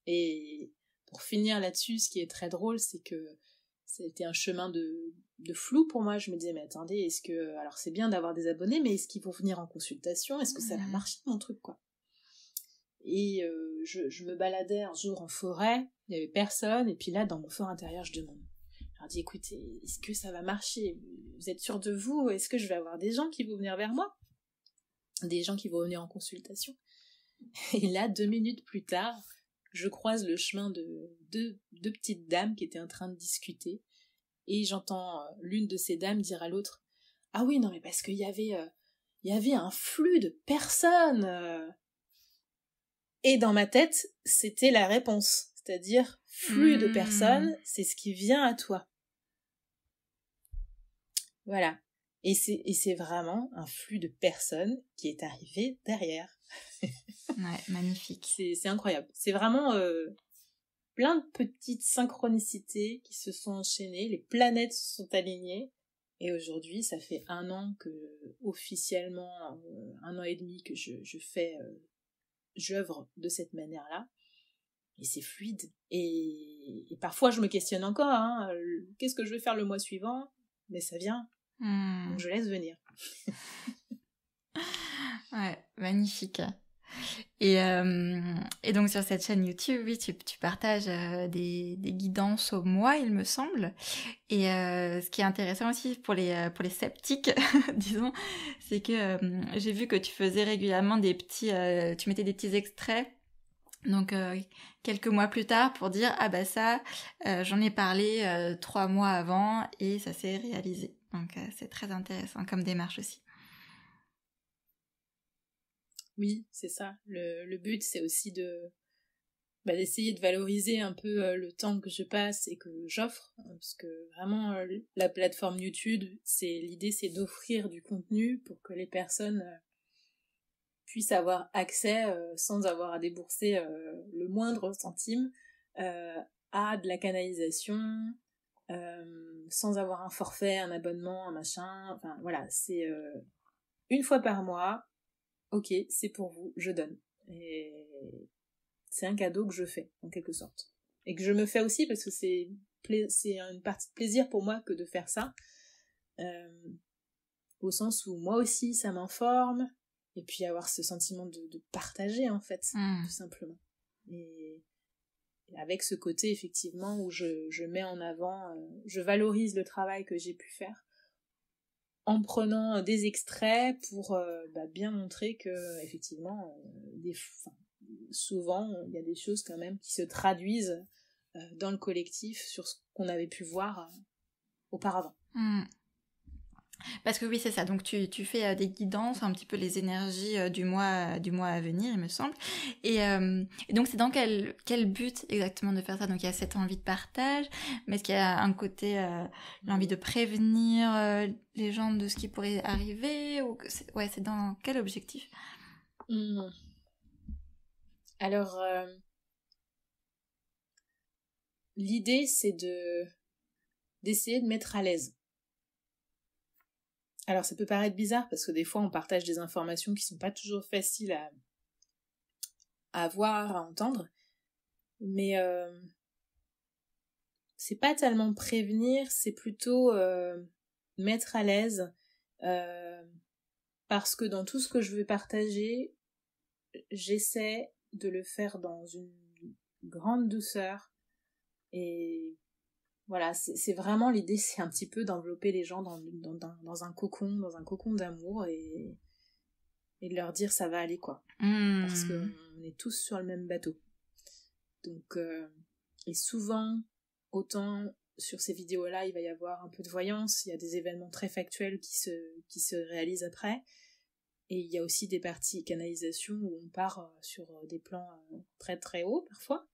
Et pour finir là-dessus, ce qui est très drôle, c'est que c'était un chemin de flou pour moi. Je me disais, mais attendez, est-ce que... Alors c'est bien d'avoir des abonnés, mais est-ce qu'ils vont venir en consultation? Est-ce que ça va marcher mon truc, quoi? Et je me baladais un jour en forêt, il n'y avait personne, et puis là, dans mon fort intérieur, je demande. Je leur dis, écoutez, est-ce que ça va marcher? Vous êtes sûr de vous? Est-ce que je vais avoir des gens qui vont venir vers moi? Des gens qui vont venir en consultation? Et là, 2 minutes plus tard, je croise le chemin de deux petites dames qui étaient en train de discuter, et j'entends l'une de ces dames dire à l'autre, ah oui, non mais parce qu'il y avait un flux de personnes. Et dans ma tête, c'était la réponse, c'est-à-dire flux de personnes, c'est ce qui vient à toi. Voilà. Et c'est vraiment un flux de personnes qui est arrivé derrière. Ouais, magnifique. C'est incroyable. C'est vraiment plein de petites synchronicités qui se sont enchaînées, les planètes se sont alignées, et aujourd'hui, ça fait 1 an que, officiellement, 1 an et demi que j'œuvre de cette manière-là, et c'est fluide. Et parfois, je me questionne encore, hein, qu'est-ce que je vais faire le mois suivant? Mais ça vient. Donc je laisse venir. Ouais, magnifique. Et donc sur cette chaîne YouTube, oui, tu partages des guidances au mois, il me semble. Et ce qui est intéressant aussi pour les sceptiques, disons, c'est que j'ai vu que tu faisais régulièrement tu mettais des petits extraits. Donc quelques mois plus tard pour dire ah bah ça j'en ai parlé 3 mois avant et ça s'est réalisé. Donc c'est très intéressant comme démarche aussi. Oui, c'est ça. Le but, c'est aussi d'essayer de valoriser un peu le temps que je passe et que j'offre, parce que vraiment, la plateforme YouTube, l'idée, c'est d'offrir du contenu pour que les personnes puissent avoir accès, sans avoir à débourser le moindre centime, à de la canalisation, sans avoir un forfait, un abonnement, un machin. Enfin, voilà, c'est 1 fois par mois. Ok, c'est pour vous, je donne. Et c'est un cadeau que je fais, en quelque sorte. Et que je me fais aussi parce que c'est une partie de plaisir pour moi que de faire ça. Au sens où moi aussi, ça m'informe. Et puis avoir ce sentiment de partager, en fait, tout simplement. Et avec ce côté, effectivement, où je mets en avant, je valorise le travail que j'ai pu faire, en prenant des extraits pour bien montrer que effectivement souvent il y a des choses quand même qui se traduisent dans le collectif sur ce qu'on avait pu voir auparavant. Parce que oui, c'est ça. Donc tu fais des guidances, un petit peu les énergies du mois à venir, il me semble. Et donc c'est dans quel but exactement de faire ça? Donc il y a cette envie de partage, mais est-ce qu'il y a un côté l'envie de prévenir les gens de ce qui pourrait arriver, ou c'est dans quel objectif? Alors l'idée c'est d'essayer de mettre à l'aise. Alors ça peut paraître bizarre parce que des fois on partage des informations qui sont pas toujours faciles à voir, à entendre, mais c'est pas tellement prévenir, c'est plutôt mettre à l'aise, parce que dans tout ce que je veux partager, j'essaie de le faire dans une grande douceur, et voilà, c'est vraiment l'idée, c'est un petit peu d'envelopper les gens dans un cocon d'amour, et de leur dire ça va aller quoi. Parce qu'on est tous sur le même bateau. Donc, et souvent, autant sur ces vidéos-là, il va y avoir un peu de voyance, il y a des événements très factuels qui se réalisent après, Et il y a aussi des parties canalisation où on part sur des plans très très hauts parfois,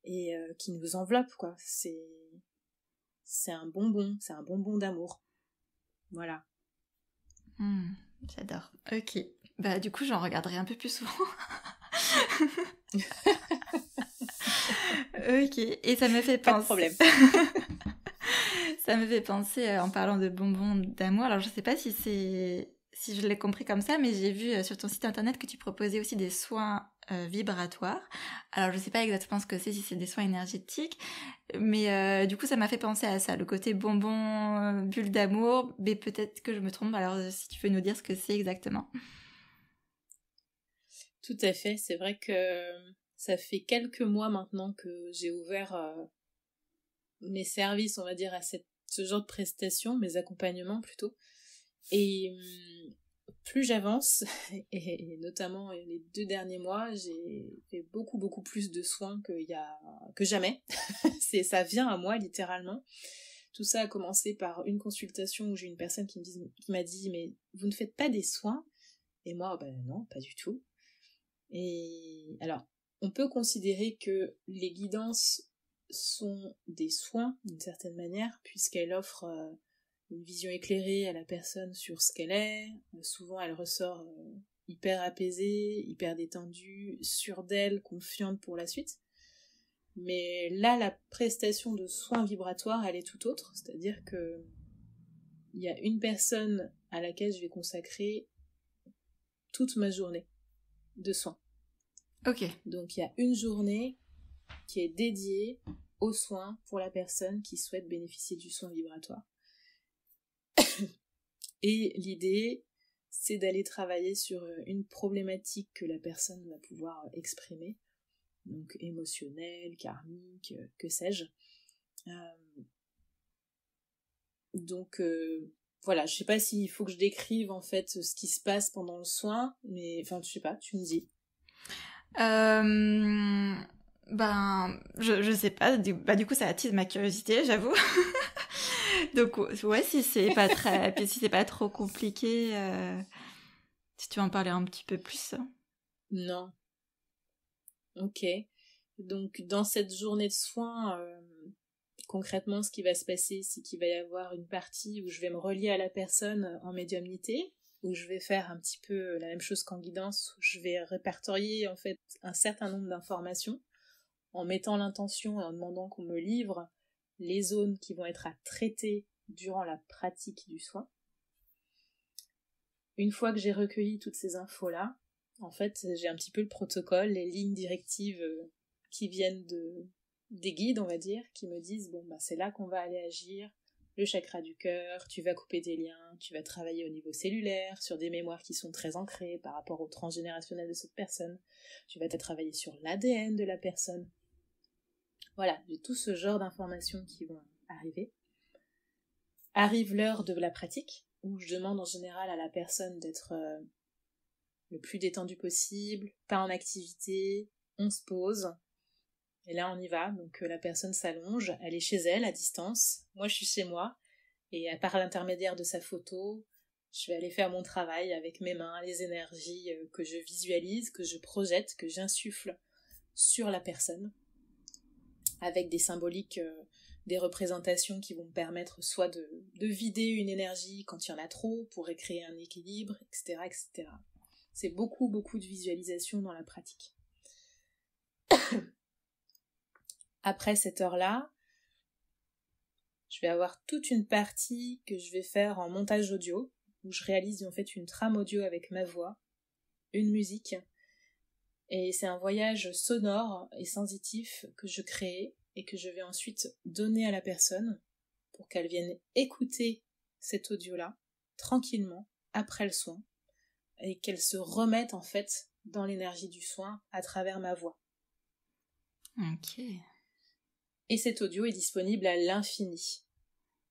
et qui nous enveloppent, quoi. C'est un bonbon d'amour. Voilà. J'adore. Ok. Bah du coup, j'en regarderai un peu plus souvent. Ok. Et ça me fait penser... Pas de problème. Ça me fait penser, en parlant de bonbons d'amour, alors je sais pas si je l'ai compris comme ça, mais j'ai vu sur ton site internet que tu proposais aussi des soins vibratoires. Alors je sais pas exactement ce que c'est, si c'est des soins énergétiques, mais du coup ça m'a fait penser à ça, le côté bonbon, bulle d'amour, mais peut-être que je me trompe, alors si tu veux nous dire ce que c'est exactement. Tout à fait, c'est vrai que ça fait quelques mois maintenant que j'ai ouvert mes services, on va dire, à ce genre de prestations, mes accompagnements plutôt. Et plus j'avance, et notamment les 2 derniers mois, j'ai fait beaucoup beaucoup plus de soins que jamais. Ça vient à moi littéralement. Tout ça a commencé par une consultation où j'ai une personne qui m'a dit mais vous ne faites pas des soins? Et moi ben non, pas du tout. Et alors on peut considérer que les guidances sont des soins d'une certaine manière puisqu'elles offrent une vision éclairée à la personne sur ce qu'elle est. Souvent, elle ressort hyper apaisée, hyper détendue, sûre d'elle, confiante pour la suite. Mais là, la prestation de soins vibratoires, elle est tout autre. C'est-à-dire que il y a une personne à laquelle je vais consacrer toute ma journée de soins. Ok. Donc, il y a une journée qui est dédiée aux soins pour la personne qui souhaite bénéficier du soin vibratoire. Et l'idée, c'est d'aller travailler sur une problématique que la personne va pouvoir exprimer, donc émotionnelle, karmique, que sais-je. Donc voilà, je sais pas s'il faut que je décrive en fait ce qui se passe pendant le soin, mais enfin je sais pas, tu me dis. Ben, je sais pas, du coup ça attise ma curiosité, j'avoue. Donc ouais, si c'est pas très, puis si c'est pas trop compliqué, si tu veux en parler un petit peu plus. Non. Ok. Donc dans cette journée de soins, concrètement ce qui va se passer, c'est qu'il va y avoir une partie où je vais me relier à la personne en médiumnité, où je vais faire un petit peu la même chose qu'en guidance, où je vais répertorier en fait un certain nombre d'informations en mettant l'intention et en demandant qu'on me livre les zones qui vont être à traiter durant la pratique du soin. Une fois que j'ai recueilli toutes ces infos-là, en fait, j'ai un petit peu le protocole, les lignes directives qui viennent des guides, on va dire, qui me disent bon bah c'est là qu'on va aller agir, le chakra du cœur, tu vas couper des liens, tu vas travailler au niveau cellulaire, sur des mémoires qui sont très ancrées par rapport au transgénérationnel de cette personne, tu vas te travailler sur l'ADN de la personne. Voilà, j'ai tout ce genre d'informations qui vont arriver. Arrive l'heure de la pratique, où je demande en général à la personne d'être le plus détendu possible, pas en activité, on se pose, et là on y va, donc la personne s'allonge, elle est chez elle à distance, moi je suis chez moi, et par l'intermédiaire de sa photo, je vais aller faire mon travail avec mes mains, les énergies que je visualise, que je projette, que j'insuffle sur la personne, avec des symboliques, des représentations qui vont me permettre soit de vider une énergie quand il y en a trop, pour recréer un équilibre, etc., etc. C'est beaucoup, beaucoup de visualisation dans la pratique. Après cette heure-là, je vais avoir toute une partie que je vais faire en montage audio, où je réalise en fait une trame audio avec ma voix, une musique, et c'est un voyage sonore et sensitif que je crée et que je vais ensuite donner à la personne pour qu'elle vienne écouter cet audio-là tranquillement après le soin et qu'elle se remette en fait dans l'énergie du soin à travers ma voix. Ok. Et cet audio est disponible à l'infini.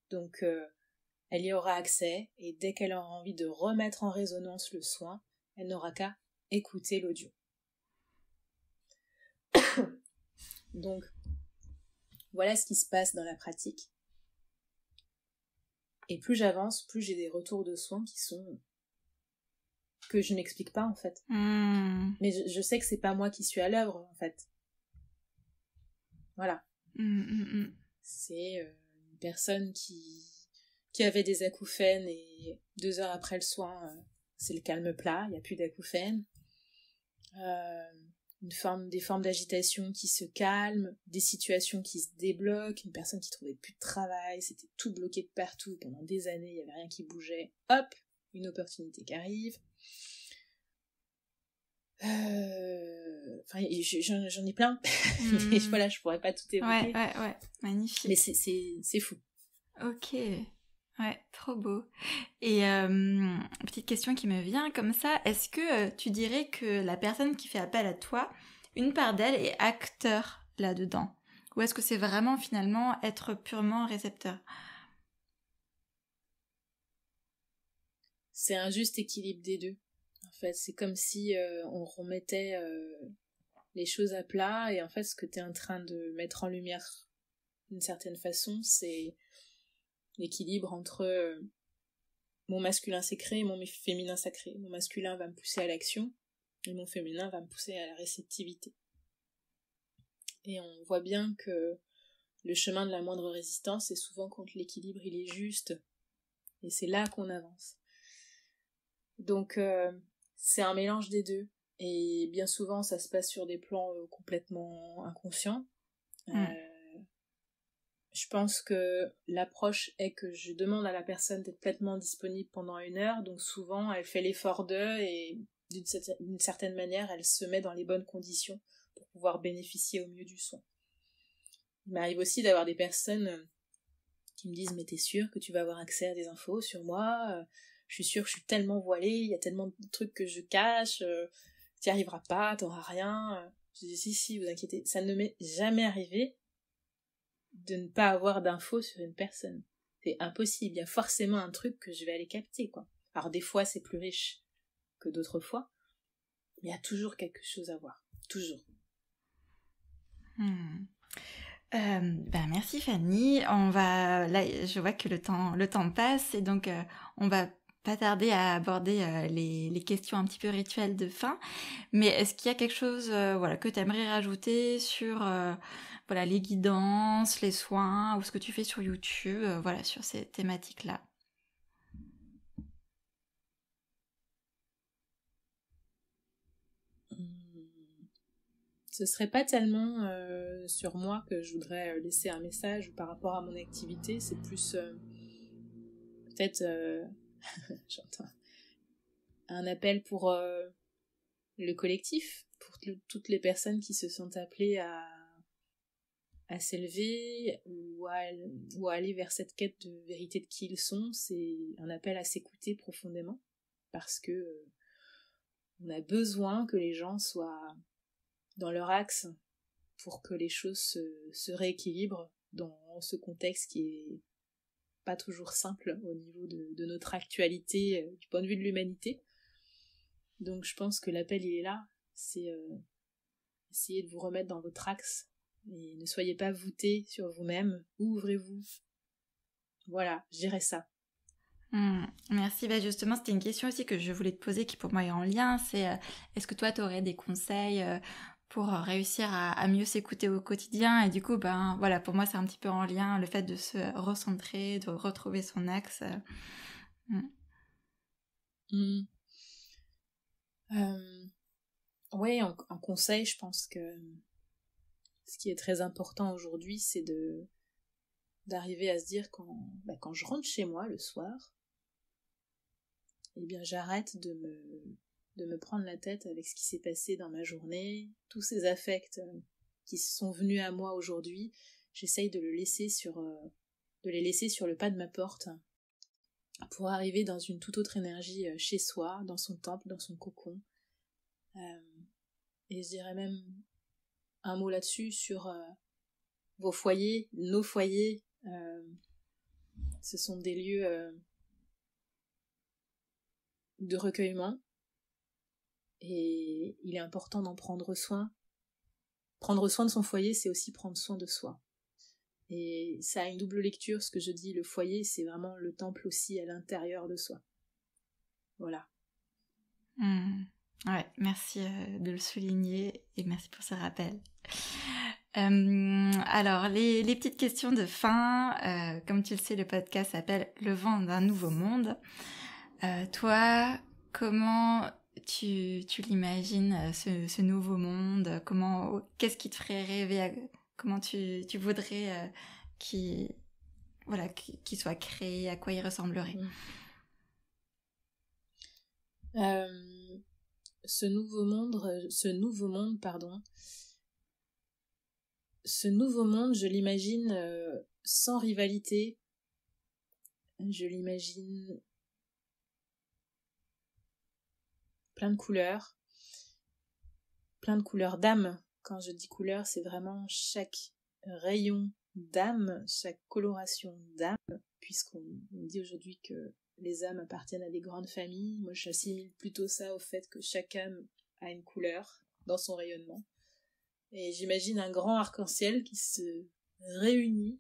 Donc elle y aura accès et dès qu'elle aura envie de remettre en résonance le soin, elle n'aura qu'à écouter l'audio. Donc voilà ce qui se passe dans la pratique. Et plus j'avance, plus j'ai des retours de soins qui sont que je n'explique pas en fait. Mais je sais que c'est pas moi qui suis à l'œuvre en fait. Voilà. C'est une personne qui avait des acouphènes et 2 heures après le soin, c'est le calme plat, il n'y a plus d'acouphènes. Des formes d'agitation qui se calment, des situations qui se débloquent, une personne qui trouvait plus de travail, c'était tout bloqué de partout pendant des années, il n'y avait rien qui bougeait. Hop, une opportunité qui arrive. Enfin, j'en ai plein. Mais voilà, je pourrais pas tout évoquer. Ouais, magnifique. Mais c'est fou. Ok, ouais, trop beau. Et petite question qui me vient comme ça, est-ce que tu dirais que la personne qui fait appel à toi, une part d'elle est acteur là-dedans? Ou est-ce que c'est vraiment finalement être purement récepteur? C'est un juste équilibre des deux. En fait, c'est comme si on remettait les choses à plat, et en fait, ce que tu es en train de mettre en lumière d'une certaine façon, c'est l'équilibre entre mon masculin sacré et mon féminin sacré. Mon masculin va me pousser à l'action, et mon féminin va me pousser à la réceptivité. Et on voit bien que le chemin de la moindre résistance est souvent quand l'équilibre il est juste, et c'est là qu'on avance. Donc c'est un mélange des deux, et bien souvent ça se passe sur des plans complètement inconscients. Je pense que l'approche est que je demande à la personne d'être pleinement disponible pendant 1 heure, donc souvent elle fait l'effort d'eux, et d'une certaine manière elle se met dans les bonnes conditions pour pouvoir bénéficier au mieux du soin. Il m'arrive aussi d'avoir des personnes qui me disent « mais t'es sûre que tu vas avoir accès à des infos sur moi ? Je suis sûre que je suis tellement voilée, il y a tellement de trucs que je cache, t'y arriveras pas, t'auras rien. » Je dis « si, vous inquiétez, ça ne m'est jamais arrivé de ne pas avoir d'infos sur une personne. C'est impossible, il y a forcément un truc que je vais aller capter, quoi. » Alors des fois c'est plus riche que d'autres fois, mais il y a toujours quelque chose à voir. Toujours. Merci Fanny. Là, je vois que le temps passe, et donc on va pas tarder à aborder les questions un petit peu rituelles de fin. Mais est-ce qu'il y a quelque chose que tu aimerais rajouter sur les guidances, les soins, ou ce que tu fais sur YouTube, sur ces thématiques-là? Ce serait pas tellement sur moi que je voudrais laisser un message par rapport à mon activité, c'est plus peut-être j'entends un appel pour le collectif, pour toutes les personnes qui se sentent appelées à s'élever ou à aller vers cette quête de vérité de qui ils sont. C'est un appel à s'écouter profondément, parce que on a besoin que les gens soient dans leur axe pour que les choses se rééquilibrent dans ce contexte qui est pas toujours simple au niveau de notre actualité du point de vue de l'humanité. Donc je pense que l'appel il est là, c'est essayer de vous remettre dans votre axe, et ne soyez pas voûtés sur vous-même, ouvrez-vous. Voilà, je dirais ça. Merci. Justement, c'était une question aussi que je voulais te poser, qui pour moi est en lien, c'est est-ce que toi tu aurais des conseils pour réussir à mieux s'écouter au quotidien? Et du coup, pour moi c'est un petit peu en lien, le fait de se recentrer, de retrouver son axe. Oui, en conseil, je pense que ce qui est très important aujourd'hui, c'est d'arriver à se dire quand je rentre chez moi le soir, eh bien j'arrête de me prendre la tête avec ce qui s'est passé dans ma journée, tous ces affects qui sont venus à moi aujourd'hui. J'essaye de les laisser sur le pas de ma porte, pour arriver dans une toute autre énergie chez soi, dans son temple, dans son cocon. Et je dirais même un mot là-dessus sur vos foyers, nos foyers. Ce sont des lieux de recueillement, et il est important d'en prendre soin. Prendre soin de son foyer, c'est aussi prendre soin de soi. Et ça a une double lecture, ce que je dis, le foyer, c'est vraiment le temple aussi à l'intérieur de soi. Voilà. Ouais, merci de le souligner et merci pour ce rappel. Alors, les petites questions de fin. Comme tu le sais, le podcast s'appelle Le vent d'un nouveau monde. Toi, comment tu l'imagines, ce nouveau monde? Qu'est-ce qui te ferait rêver? Comment tu voudrais qu'il soit créé? À quoi il ressemblerait? Ce nouveau monde, pardon. Ce nouveau monde, je l'imagine sans rivalité. Je l'imagine plein de couleurs d'âme. Quand je dis couleur, c'est vraiment chaque rayon d'âme, chaque coloration d'âme, puisqu'on dit aujourd'hui que les âmes appartiennent à des grandes familles. Moi, j'assimile plutôt ça au fait que chaque âme a une couleur dans son rayonnement. Et j'imagine un grand arc-en-ciel qui se réunit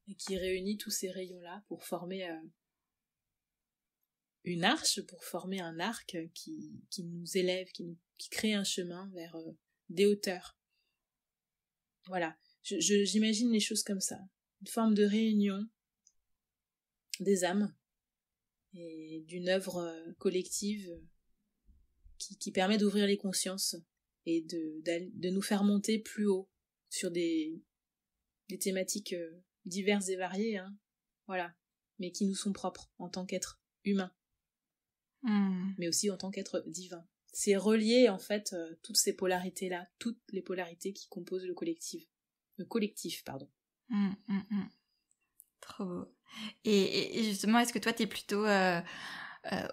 et qui réunit tous ces rayons-là pour former une arche, pour former un arc qui nous élève, qui crée un chemin vers des hauteurs. Voilà, j'imagine les choses comme ça. Une forme de réunion des âmes et d'une œuvre collective qui permet d'ouvrir les consciences et de nous faire monter plus haut sur des thématiques diverses et variées, hein. Voilà, mais qui nous sont propres en tant qu'êtres humains, mais aussi en tant qu'êtres divins. C'est relier en fait toutes ces polarités-là, toutes les polarités qui composent le collectif. Trop beau. Et justement, est-ce que toi, t'es plutôt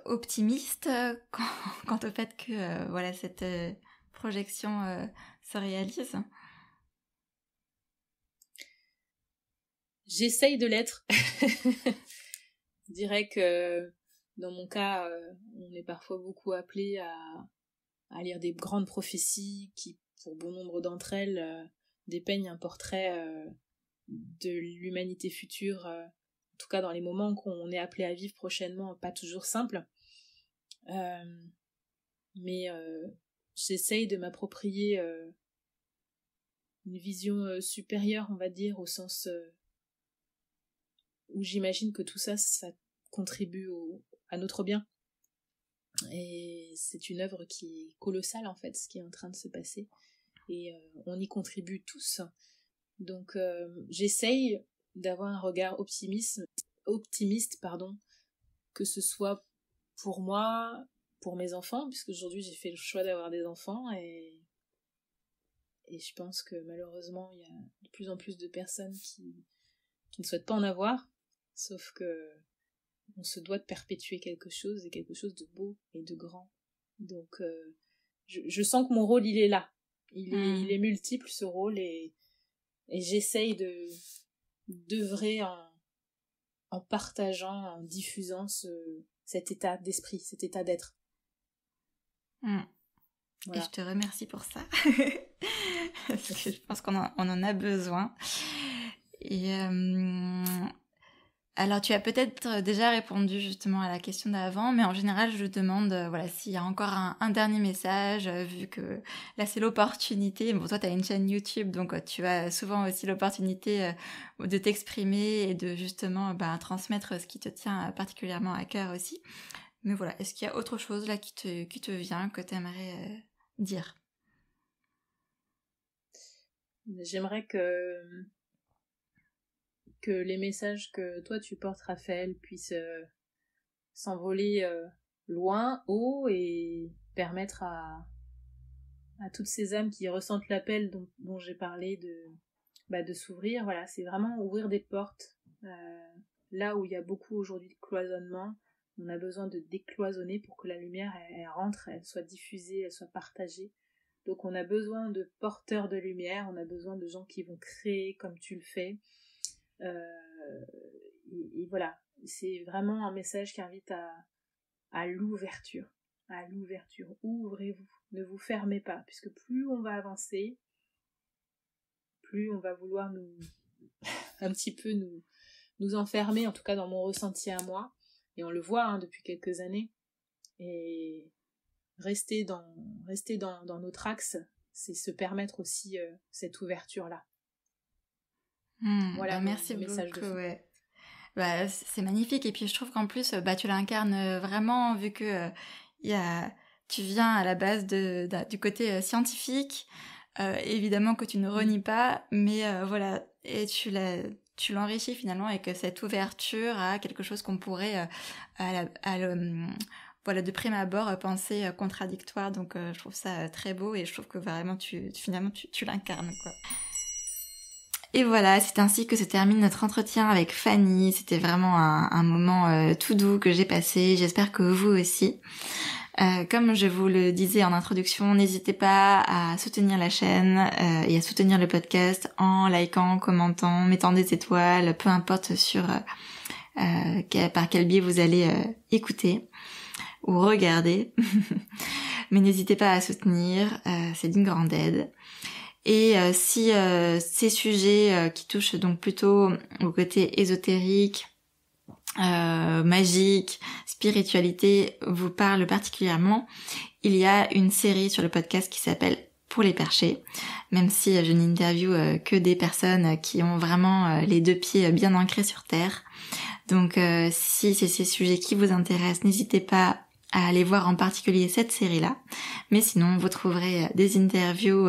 optimiste quant au fait que voilà, cette projection se réalise? J'essaye de l'être. Je dirais que dans mon cas, on est parfois beaucoup appelé à lire des grandes prophéties qui, pour bon nombre d'entre elles, dépeignent un portrait de l'humanité future, en tout cas dans les moments qu'on est appelé à vivre prochainement, pas toujours simple. Mais j'essaye de m'approprier une vision supérieure, on va dire, au sens où j'imagine que tout ça contribue à notre bien. Et c'est une œuvre qui est colossale, en fait, ce qui est en train de se passer. Et on y contribue tous. Donc, j'essaye d'avoir un regard optimiste, que ce soit pour moi, pour mes enfants, puisque aujourd'hui j'ai fait le choix d'avoir des enfants, et je pense que malheureusement, il y a de plus en plus de personnes qui ne souhaitent pas en avoir, sauf que on se doit de perpétuer quelque chose, et quelque chose de beau et de grand. Donc je sens que mon rôle il est là, il est multiple, ce rôle, et j'essaye d'œuvrer en partageant, en diffusant cet état d'esprit, cet état d'être. Voilà. Et je te remercie pour ça. Parce que je pense qu'on en a besoin. Et alors, tu as peut-être déjà répondu justement à la question d'avant, mais en général, je demande voilà, s'il y a encore un dernier message, vu que là, c'est l'opportunité. Bon, toi, tu as une chaîne YouTube, donc tu as souvent aussi l'opportunité de t'exprimer et de justement transmettre ce qui te tient particulièrement à cœur aussi. Mais voilà, est-ce qu'il y a autre chose là qui te vient, que tu aimerais dire? J'aimerais que les messages que toi tu portes, Raphaël, puissent s'envoler loin, haut, et permettre à toutes ces âmes qui ressentent l'appel dont j'ai parlé de s'ouvrir. Voilà, c'est vraiment ouvrir des portes là où il y a beaucoup aujourd'hui de cloisonnement. On a besoin de décloisonner pour que la lumière elle rentre, elle soit diffusée, elle soit partagée. Donc on a besoin de porteurs de lumière, on a besoin de gens qui vont créer comme tu le fais. Et voilà, c'est vraiment un message qui invite à l'ouverture. À l'ouverture. Ouvrez-vous, ne vous fermez pas, puisque plus on va avancer, plus on va vouloir un petit peu nous enfermer, en tout cas dans mon ressenti à moi. Et on le voit depuis quelques années. Et rester dans notre axe, c'est se permettre aussi cette ouverture-là. Voilà, merci beaucoup, ouais. Bah, c'est magnifique, et puis je trouve qu'en plus, tu l'incarnes vraiment, vu que tu viens à la base du côté scientifique, évidemment que tu ne renies pas, mais voilà, et tu l'enrichis finalement avec cette ouverture à quelque chose qu'on pourrait, voilà, de prime abord, penser contradictoire. Donc je trouve ça très beau, et je trouve que vraiment finalement tu l'incarnes, quoi. Et voilà, c'est ainsi que se termine notre entretien avec Fanny. C'était vraiment un moment tout doux que j'ai passé. J'espère que vous aussi. Comme je vous le disais en introduction, n'hésitez pas à soutenir la chaîne et à soutenir le podcast en likant, commentant, mettant des étoiles, peu importe par quel biais vous allez écouter ou regarder. Mais n'hésitez pas à soutenir, c'est d'une grande aide. Et si ces sujets qui touchent donc plutôt au côté ésotérique, magique, spiritualité vous parlent particulièrement, il y a une série sur le podcast qui s'appelle Pour les perchés, même si je n'interviewe que des personnes qui ont vraiment les deux pieds bien ancrés sur terre. Donc si c'est ces sujets qui vous intéressent, n'hésitez pas à aller voir en particulier cette série-là. Mais sinon, vous trouverez des interviews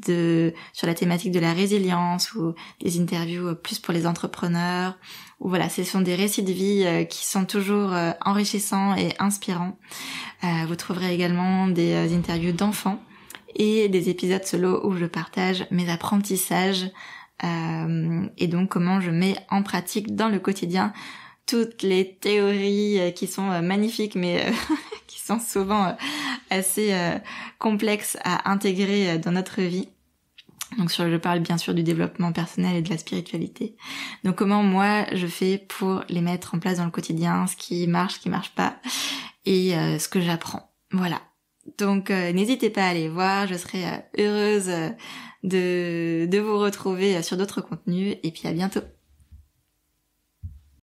sur la thématique de la résilience, ou des interviews plus pour les entrepreneurs. Ou voilà, ce sont des récits de vie qui sont toujours enrichissants et inspirants. Vous trouverez également des interviews d'enfants et des épisodes solo où je partage mes apprentissages et donc comment je mets en pratique dans le quotidien toutes les théories qui sont magnifiques, mais qui sont souvent assez complexes à intégrer dans notre vie. Donc je parle bien sûr du développement personnel et de la spiritualité. Donc comment moi je fais pour les mettre en place dans le quotidien, ce qui marche pas, et ce que j'apprends. Voilà. Donc n'hésitez pas à aller voir, je serai heureuse de vous retrouver sur d'autres contenus, et puis à bientôt.